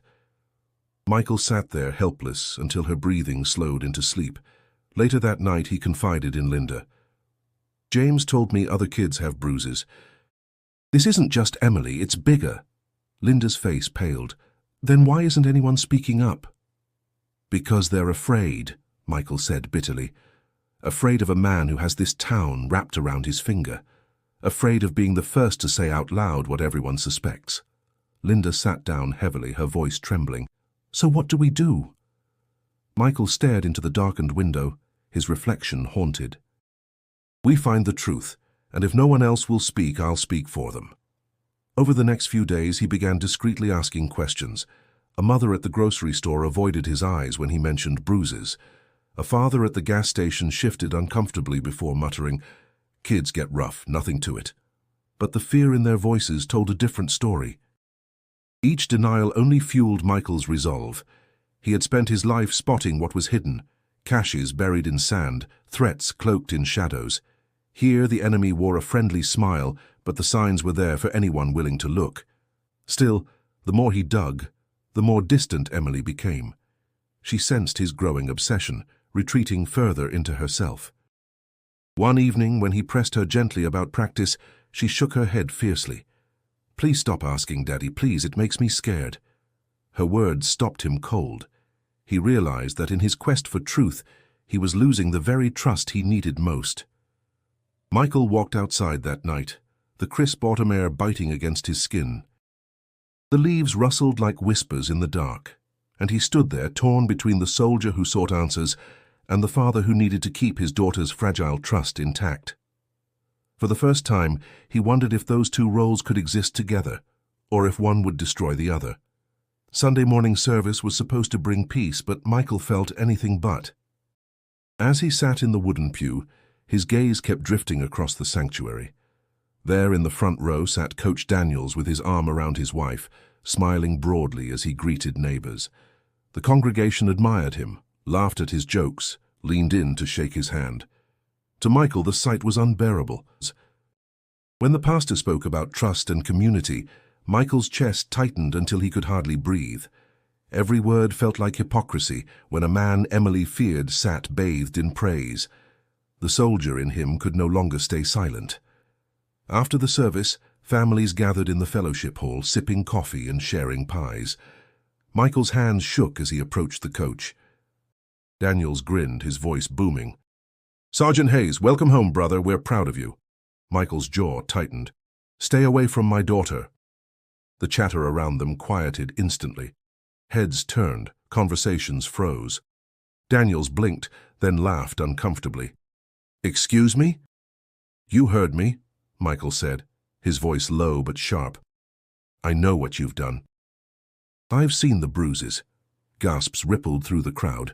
Michael sat there helpless until her breathing slowed into sleep. Later that night he confided in Linda. "James told me other kids have bruises. This isn't just Emily, it's bigger." Linda's face paled. "Then why isn't anyone speaking up?" "Because they're afraid," Michael said bitterly. "Afraid of a man who has this town wrapped around his finger. Afraid of being the first to say out loud what everyone suspects." Linda sat down heavily, her voice trembling. "So what do we do?" Michael stared into the darkened window, his reflection haunted. "We find the truth, and if no one else will speak, I'll speak for them." Over the next few days, he began discreetly asking questions. A mother at the grocery store avoided his eyes when he mentioned bruises. A father at the gas station shifted uncomfortably before muttering, "Kids get rough, nothing to it." But the fear in their voices told a different story. Each denial only fueled Michael's resolve. He had spent his life spotting what was hidden, caches buried in sand, threats cloaked in shadows. Here the enemy wore a friendly smile, but the signs were there for anyone willing to look. Still, the more he dug, the more distant Emily became. She sensed his growing obsession, retreating further into herself. One evening, when he pressed her gently about practice, she shook her head fiercely. "Please stop asking, Daddy, please, it makes me scared." Her words stopped him cold. He realized that in his quest for truth, he was losing the very trust he needed most. Michael walked outside that night, the crisp autumn air biting against his skin. The leaves rustled like whispers in the dark. and he stood there torn between the soldier who sought answers and the father who needed to keep his daughter's fragile trust intact. For the first time, he wondered if those two roles could exist together, or if one would destroy the other. Sunday morning service was supposed to bring peace, but Michael felt anything but. As he sat in the wooden pew, his gaze kept drifting across the sanctuary. There in the front row sat Coach Daniels with his arm around his wife, smiling broadly as he greeted neighbors. The congregation admired him, laughed at his jokes, leaned in to shake his hand. To Michael, the sight was unbearable. When the pastor spoke about trust and community, Michael's chest tightened until he could hardly breathe. Every word felt like hypocrisy when a man Emily feared sat bathed in praise. The soldier in him could no longer stay silent. After the service, families gathered in the fellowship hall, sipping coffee and sharing pies. Michael's hands shook as he approached the coach. Daniels grinned, his voice booming. "Sergeant Hayes, welcome home, brother. We're proud of you." Michael's jaw tightened. "Stay away from my daughter." The chatter around them quieted instantly. Heads turned, conversations froze. Daniels blinked, then laughed uncomfortably. "Excuse me?" "You heard me," Michael said, his voice low but sharp. "I know what you've done." "I've seen the bruises." Gasps rippled through the crowd.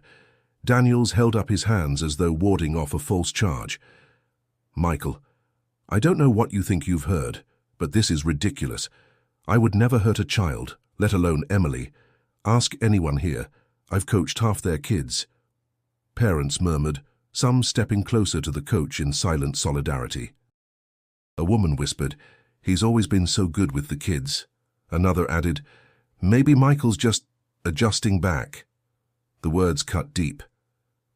Daniels held up his hands as though warding off a false charge. "Michael, I don't know what you think you've heard, but this is ridiculous. I would never hurt a child, let alone Emily. Ask anyone here. I've coached half their kids." Parents murmured, some stepping closer to the coach in silent solidarity. A woman whispered, "He's always been so good with the kids." Another added, "Maybe Michael's just adjusting back." The words cut deep.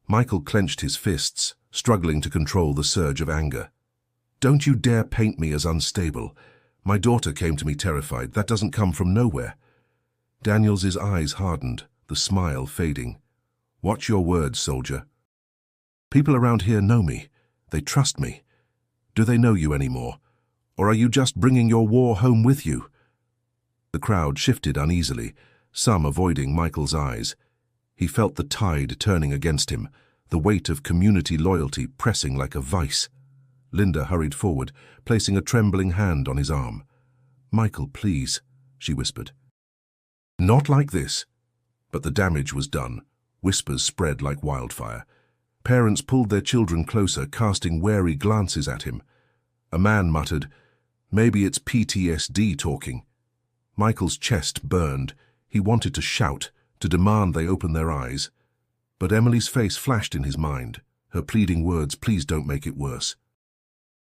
Michael clenched his fists, struggling to control the surge of anger. "Don't you dare paint me as unstable. My daughter came to me terrified. That doesn't come from nowhere." Daniels's eyes hardened, the smile fading. "Watch your words, soldier. People around here know me. They trust me. Do they know you anymore? Or are you just bringing your war home with you?" The crowd shifted uneasily, some avoiding Michael's eyes. He felt the tide turning against him, the weight of community loyalty pressing like a vice. Linda hurried forward, placing a trembling hand on his arm. "Michael, please," she whispered. "Not like this." But the damage was done. Whispers spread like wildfire. Parents pulled their children closer, casting wary glances at him. A man muttered, "Maybe it's PTSD talking." Michael's chest burned. He wanted to shout, to demand they open their eyes. But Emily's face flashed in his mind, her pleading words, "Please don't make it worse."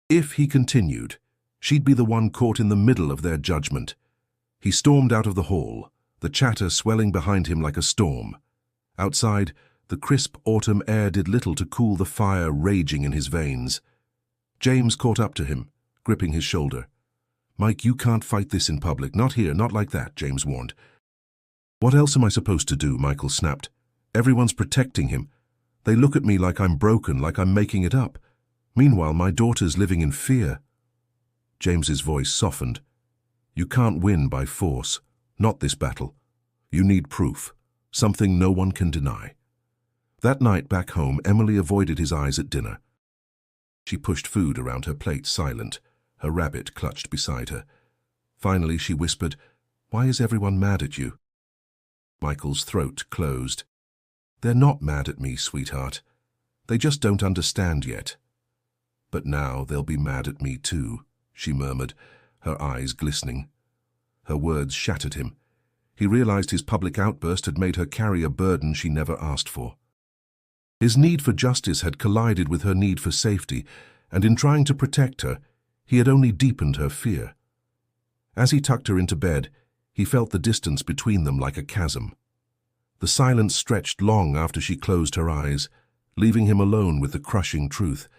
If he continued, she'd be the one caught in the middle of their judgment. He stormed out of the hall, the chatter swelling behind him like a storm. Outside, the crisp autumn air did little to cool the fire raging in his veins. James caught up to him, gripping his shoulder. "Mike, you can't fight this in public. Not here, not like that," James warned. "What else am I supposed to do?" Michael snapped. "Everyone's protecting him. They look at me like I'm broken, like I'm making it up. Meanwhile, my daughter's living in fear." James's voice softened. "You can't win by force. Not this battle. You need proof. Something no one can deny." That night back home, Emily avoided his eyes at dinner. She pushed food around her plate, silent, her rabbit clutched beside her. Finally, she whispered, "Why is everyone mad at you?" Michael's throat closed. "They're not mad at me, sweetheart. They just don't understand yet. But now they'll be mad at me too," she murmured, her eyes glistening. Her words shattered him. He realized his public outburst had made her carry a burden she never asked for. His need for justice had collided with her need for safety, and in trying to protect her, he had only deepened her fear. As he tucked her into bed, he felt the distance between them like a chasm. The silence stretched long after she closed her eyes, leaving him alone with the crushing truth.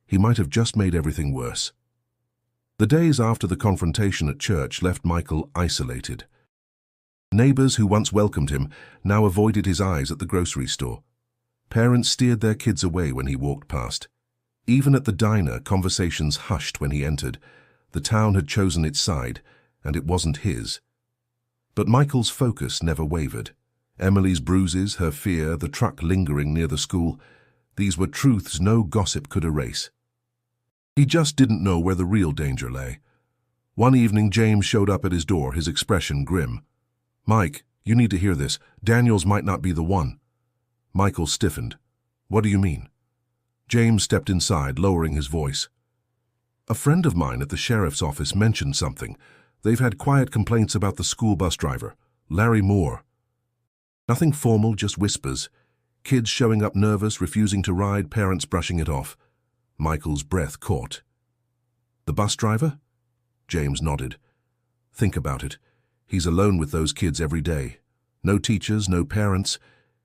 He might have just made everything worse. The days after the confrontation at church left Michael isolated. Neighbors who once welcomed him now avoided his eyes at the grocery store. Parents steered their kids away when he walked past. Even at the diner, conversations hushed when he entered. The town had chosen its side, and it wasn't his. But Michael's focus never wavered. Emily's bruises, her fear, the truck lingering near the school, these were truths no gossip could erase. He just didn't know where the real danger lay. One evening, James showed up at his door, his expression grim. "Mike, you need to hear this. Daniels might not be the one." Michael stiffened. "What do you mean?" James stepped inside, lowering his voice. "A friend of mine at the sheriff's office mentioned something. They've had quiet complaints about the school bus driver, Larry Moore. Nothing formal, just whispers. Kids showing up nervous, refusing to ride, parents brushing it off." Michael's breath caught. "The bus driver?" James nodded. "Think about it. He's alone with those kids every day. No teachers, no parents.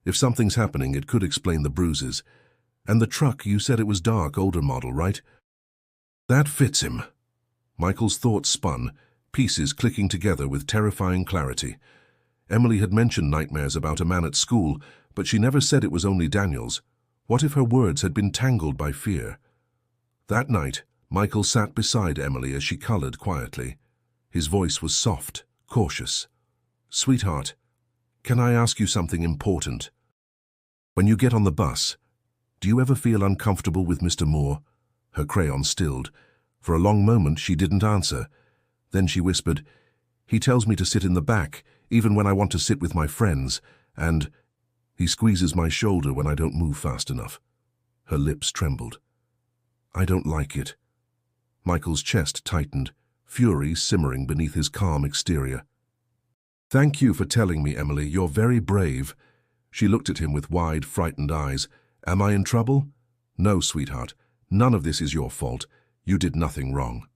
If something's happening, it could explain the bruises. And the truck, you said it was dark, older model, right? That fits him." Michael's thoughts spun, pieces clicking together with terrifying clarity. Emily had mentioned nightmares about a man at school, but she never said it was only Daniels. What if her words had been tangled by fear? That night, Michael sat beside Emily as she colored quietly. His voice was soft, cautious. "Sweetheart, can I ask you something important? When you get on the bus, do you ever feel uncomfortable with Mr. Moore?" Her crayon stilled. For a long moment she didn't answer. Then she whispered, "He tells me to sit in the back, even when I want to sit with my friends, and he squeezes my shoulder when I don't move fast enough." Her lips trembled. "I don't like it." Michael's chest tightened, fury simmering beneath his calm exterior. "Thank you for telling me, Emily. You're very brave." She looked at him with wide, frightened eyes. "Am I in trouble?" "No, sweetheart. None of this is your fault. You did nothing wrong."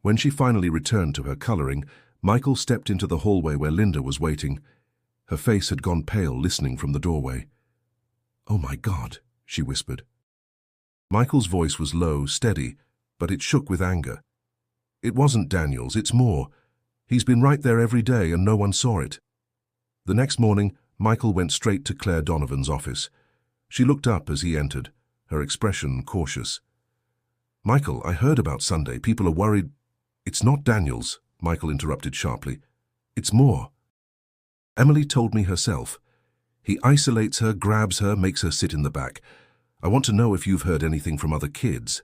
When she finally returned to her coloring, Michael stepped into the hallway where Linda was waiting. Her face had gone pale, listening from the doorway. "Oh my God," she whispered. Michael's voice was low, steady, but it shook with anger. "It wasn't Daniels, it's Moore. He's been right there every day and no one saw it." The next morning, Michael went straight to Claire Donovan's office. She looked up as he entered, her expression cautious. "Michael, I heard about Sunday. People are worried." "It's not Daniels," Michael interrupted sharply. "It's Moore. Emily told me herself. He isolates her, grabs her, makes her sit in the back. I want to know if you've heard anything from other kids."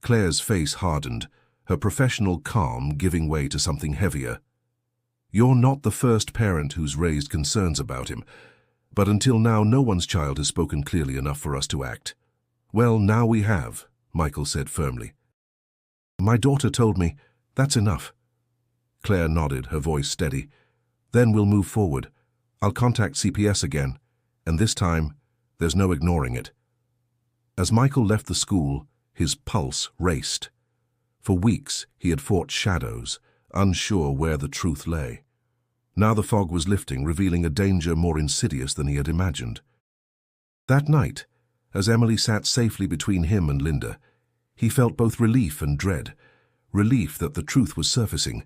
Claire's face hardened, her professional calm giving way to something heavier. "You're not the first parent who's raised concerns about him, but until now no one's child has spoken clearly enough for us to act." "Well, now we have," Michael said firmly. "My daughter told me. That's enough." Claire nodded, her voice steady. "Then we'll move forward. I'll contact CPS again, and this time, there's no ignoring it." As Michael left the school, his pulse raced. For weeks, he had fought shadows, unsure where the truth lay. Now the fog was lifting, revealing a danger more insidious than he had imagined. That night, as Emily sat safely between him and Linda, he felt both relief and dread. Relief that the truth was surfacing,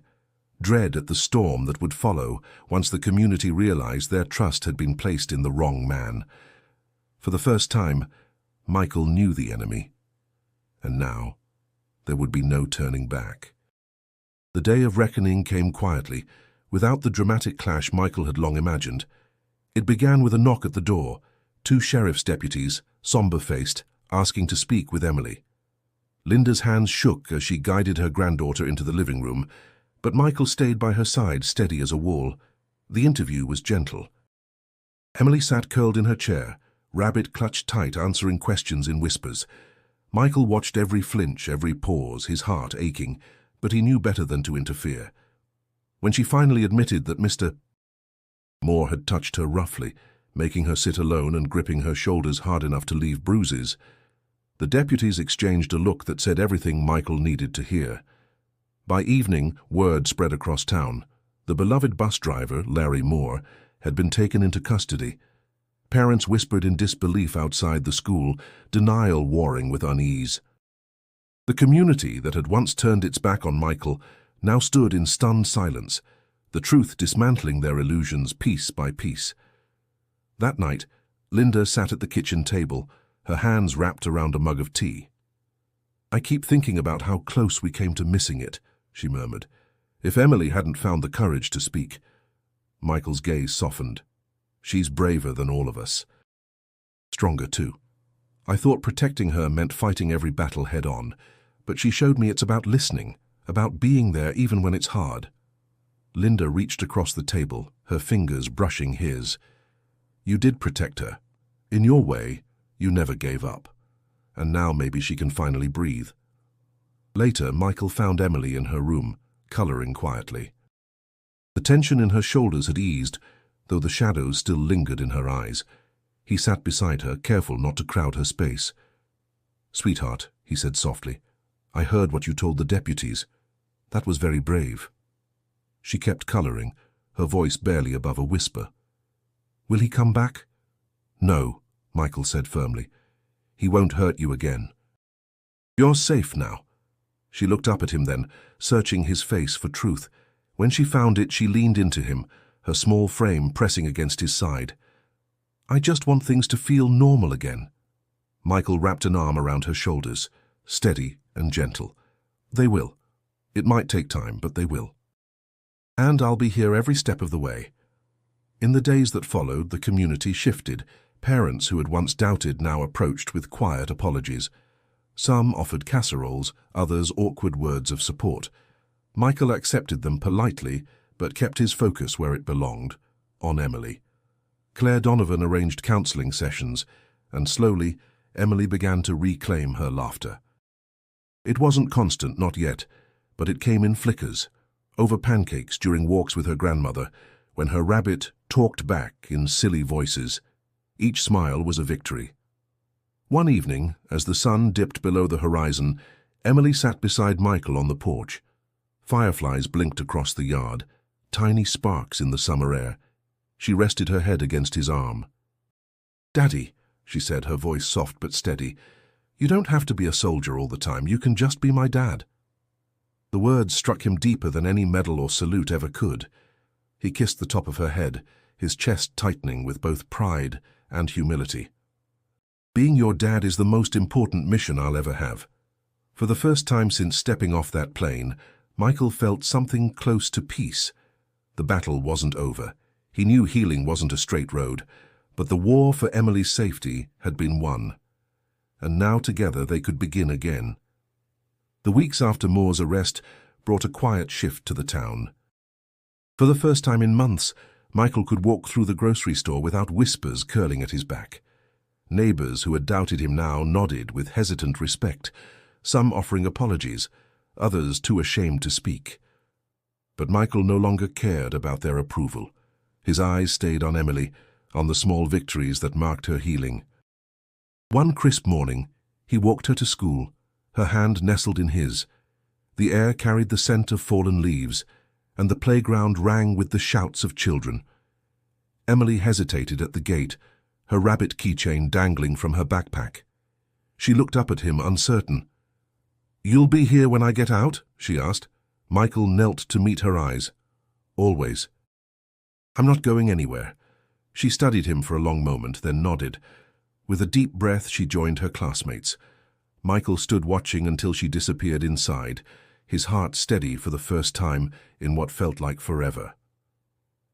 dread at the storm that would follow once the community realized their trust had been placed in the wrong man. For the first time, Michael knew the enemy, and now there would be no turning back. The day of reckoning came quietly, without the dramatic clash Michael had long imagined. It began with a knock at the door, 2 sheriff's deputies, somber-faced, asking to speak with Emily. Linda's hands shook as she guided her granddaughter into the living room, but Michael stayed by her side, steady as a wall. The interview was gentle. Emily sat curled in her chair, rabbit clutched tight, answering questions in whispers. Michael watched every flinch, every pause, his heart aching, but he knew better than to interfere. When she finally admitted that Mr. Moore had touched her roughly, making her sit alone and gripping her shoulders hard enough to leave bruises, the deputies exchanged a look that said everything Michael needed to hear. By evening, word spread across town. The beloved bus driver, Larry Moore, had been taken into custody. Parents whispered in disbelief outside the school, denial warring with unease. The community that had once turned its back on Michael now stood in stunned silence, the truth dismantling their illusions piece by piece. That night, Linda sat at the kitchen table, her hands wrapped around a mug of tea. "I keep thinking about how close we came to missing it," she murmured. "If Emily hadn't found the courage to speak." Michael's gaze softened. She's braver than all of us. Stronger too. I thought protecting her meant fighting every battle head-on, but she showed me it's about listening, about being there even when it's hard. Linda reached across the table, her fingers brushing his. You did protect her. In your way, you never gave up. And now maybe she can finally breathe. Later, Michael found Emily in her room, coloring quietly. The tension in her shoulders had eased, though the shadows still lingered in her eyes. He sat beside her, careful not to crowd her space. "Sweetheart," he said softly, "I heard what you told the deputies. That was very brave." She kept coloring, her voice barely above a whisper. "Will he come back?" "No," Michael said firmly. "He won't hurt you again. You're safe now." She looked up at him then, searching his face for truth. When she found it, she leaned into him, her small frame pressing against his side. "I just want things to feel normal again." Michael wrapped an arm around her shoulders, steady and gentle. "They will. It might take time, but they will. And I'll be here every step of the way." In the days that followed, the community shifted. Parents who had once doubted now approached with quiet apologies. Some offered casseroles, others awkward words of support. Michael accepted them politely, but kept his focus where it belonged, on Emily. Claire Donovan arranged counseling sessions, and slowly, Emily began to reclaim her laughter. It wasn't constant, not yet, but it came in flickers, over pancakes during walks with her grandmother, when her rabbit talked back in silly voices. Each smile was a victory. One evening, as the sun dipped below the horizon, Emily sat beside Michael on the porch. Fireflies blinked across the yard, tiny sparks in the summer air. She rested her head against his arm. "Daddy," she said, her voice soft but steady, "you don't have to be a soldier all the time. You can just be my dad." The words struck him deeper than any medal or salute ever could. He kissed the top of her head, his chest tightening with both pride and humility. "Being your dad is the most important mission I'll ever have." For the first time since stepping off that plane, Michael felt something close to peace. The battle wasn't over. He knew healing wasn't a straight road, but the war for Emily's safety had been won. And now together they could begin again. The weeks after Moore's arrest brought a quiet shift to the town. For the first time in months, Michael could walk through the grocery store without whispers curling at his back. Neighbors who had doubted him now nodded with hesitant respect, some offering apologies, others too ashamed to speak. But Michael no longer cared about their approval. His eyes stayed on Emily, on the small victories that marked her healing. One crisp morning, he walked her to school, her hand nestled in his. The air carried the scent of fallen leaves, and the playground rang with the shouts of children. Emily hesitated at the gate, her rabbit keychain dangling from her backpack. She looked up at him, uncertain. "You'll be here when I get out?" she asked. Michael knelt to meet her eyes. "Always." "I'm not going anywhere." She studied him for a long moment, then nodded. With a deep breath, she joined her classmates. Michael stood watching until she disappeared inside, his heart steady for the first time in what felt like forever.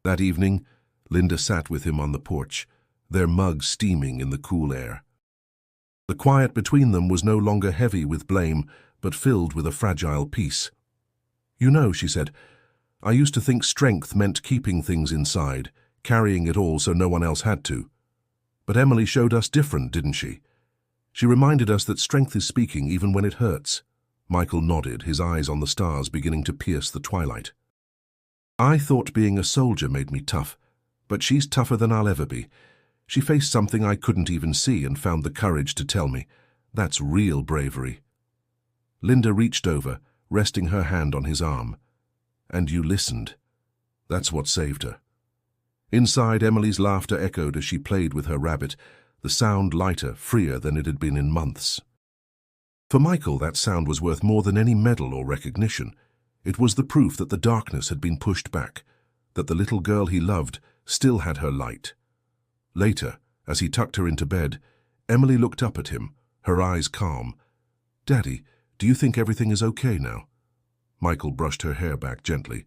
That evening, Linda sat with him on the porch, their mugs steaming in the cool air. The quiet between them was no longer heavy with blame, but filled with a fragile peace. "You know," she said, "I used to think strength meant keeping things inside, carrying it all so no one else had to. But Emily showed us different, didn't she? She reminded us that strength is speaking even when it hurts." Michael nodded, his eyes on the stars beginning to pierce the twilight. "I thought being a soldier made me tough, but she's tougher than I'll ever be. She faced something I couldn't even see and found the courage to tell me. That's real bravery." Linda reached over, resting her hand on his arm. "And you listened. That's what saved her." Inside, Emily's laughter echoed as she played with her rabbit, the sound lighter, freer than it had been in months. For Michael, that sound was worth more than any medal or recognition. It was the proof that the darkness had been pushed back, that the little girl he loved still had her light. Later, as he tucked her into bed, Emily looked up at him, her eyes calm. "Daddy, do you think everything is okay now?" Michael brushed her hair back gently.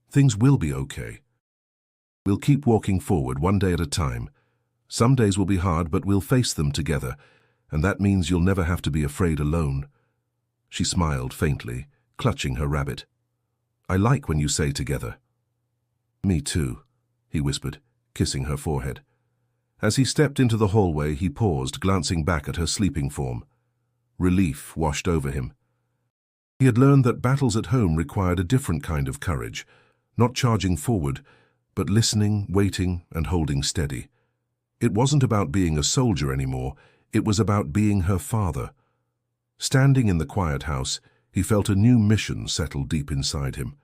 "Things will be okay." We'll keep walking forward one day at a time. Some days will be hard, but we'll face them together, and that means you'll never have to be afraid alone." She smiled faintly, clutching her rabbit. "I like when you say together." "Me too," he whispered, kissing her forehead. As he stepped into the hallway, he paused, glancing back at her sleeping form. Relief washed over him. He had learned that battles at home required a different kind of courage, not charging forward, but listening, waiting, and holding steady. It wasn't about being a soldier anymore, it was about being her father. Standing in the quiet house, he felt a new mission settle deep inside him.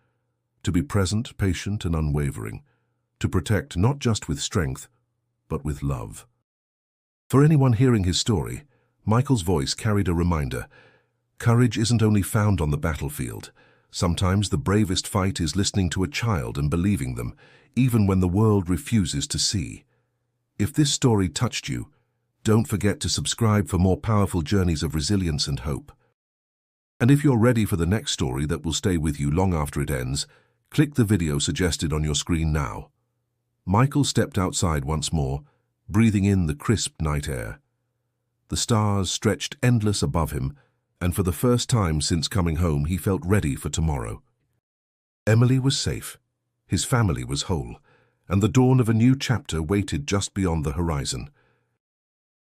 To be present, patient, and unwavering. To protect not just with strength, but with love. For anyone hearing his story, Michael's voice carried a reminder. Courage isn't only found on the battlefield. Sometimes the bravest fight is listening to a child and believing them, even when the world refuses to see. If this story touched you, don't forget to subscribe for more powerful journeys of resilience and hope. And if you're ready for the next story that will stay with you long after it ends, click the video suggested on your screen now. Michael stepped outside once more, breathing in the crisp night air. The stars stretched endless above him, and for the first time since coming home he felt ready for tomorrow. Emily was safe, his family was whole, and the dawn of a new chapter waited just beyond the horizon.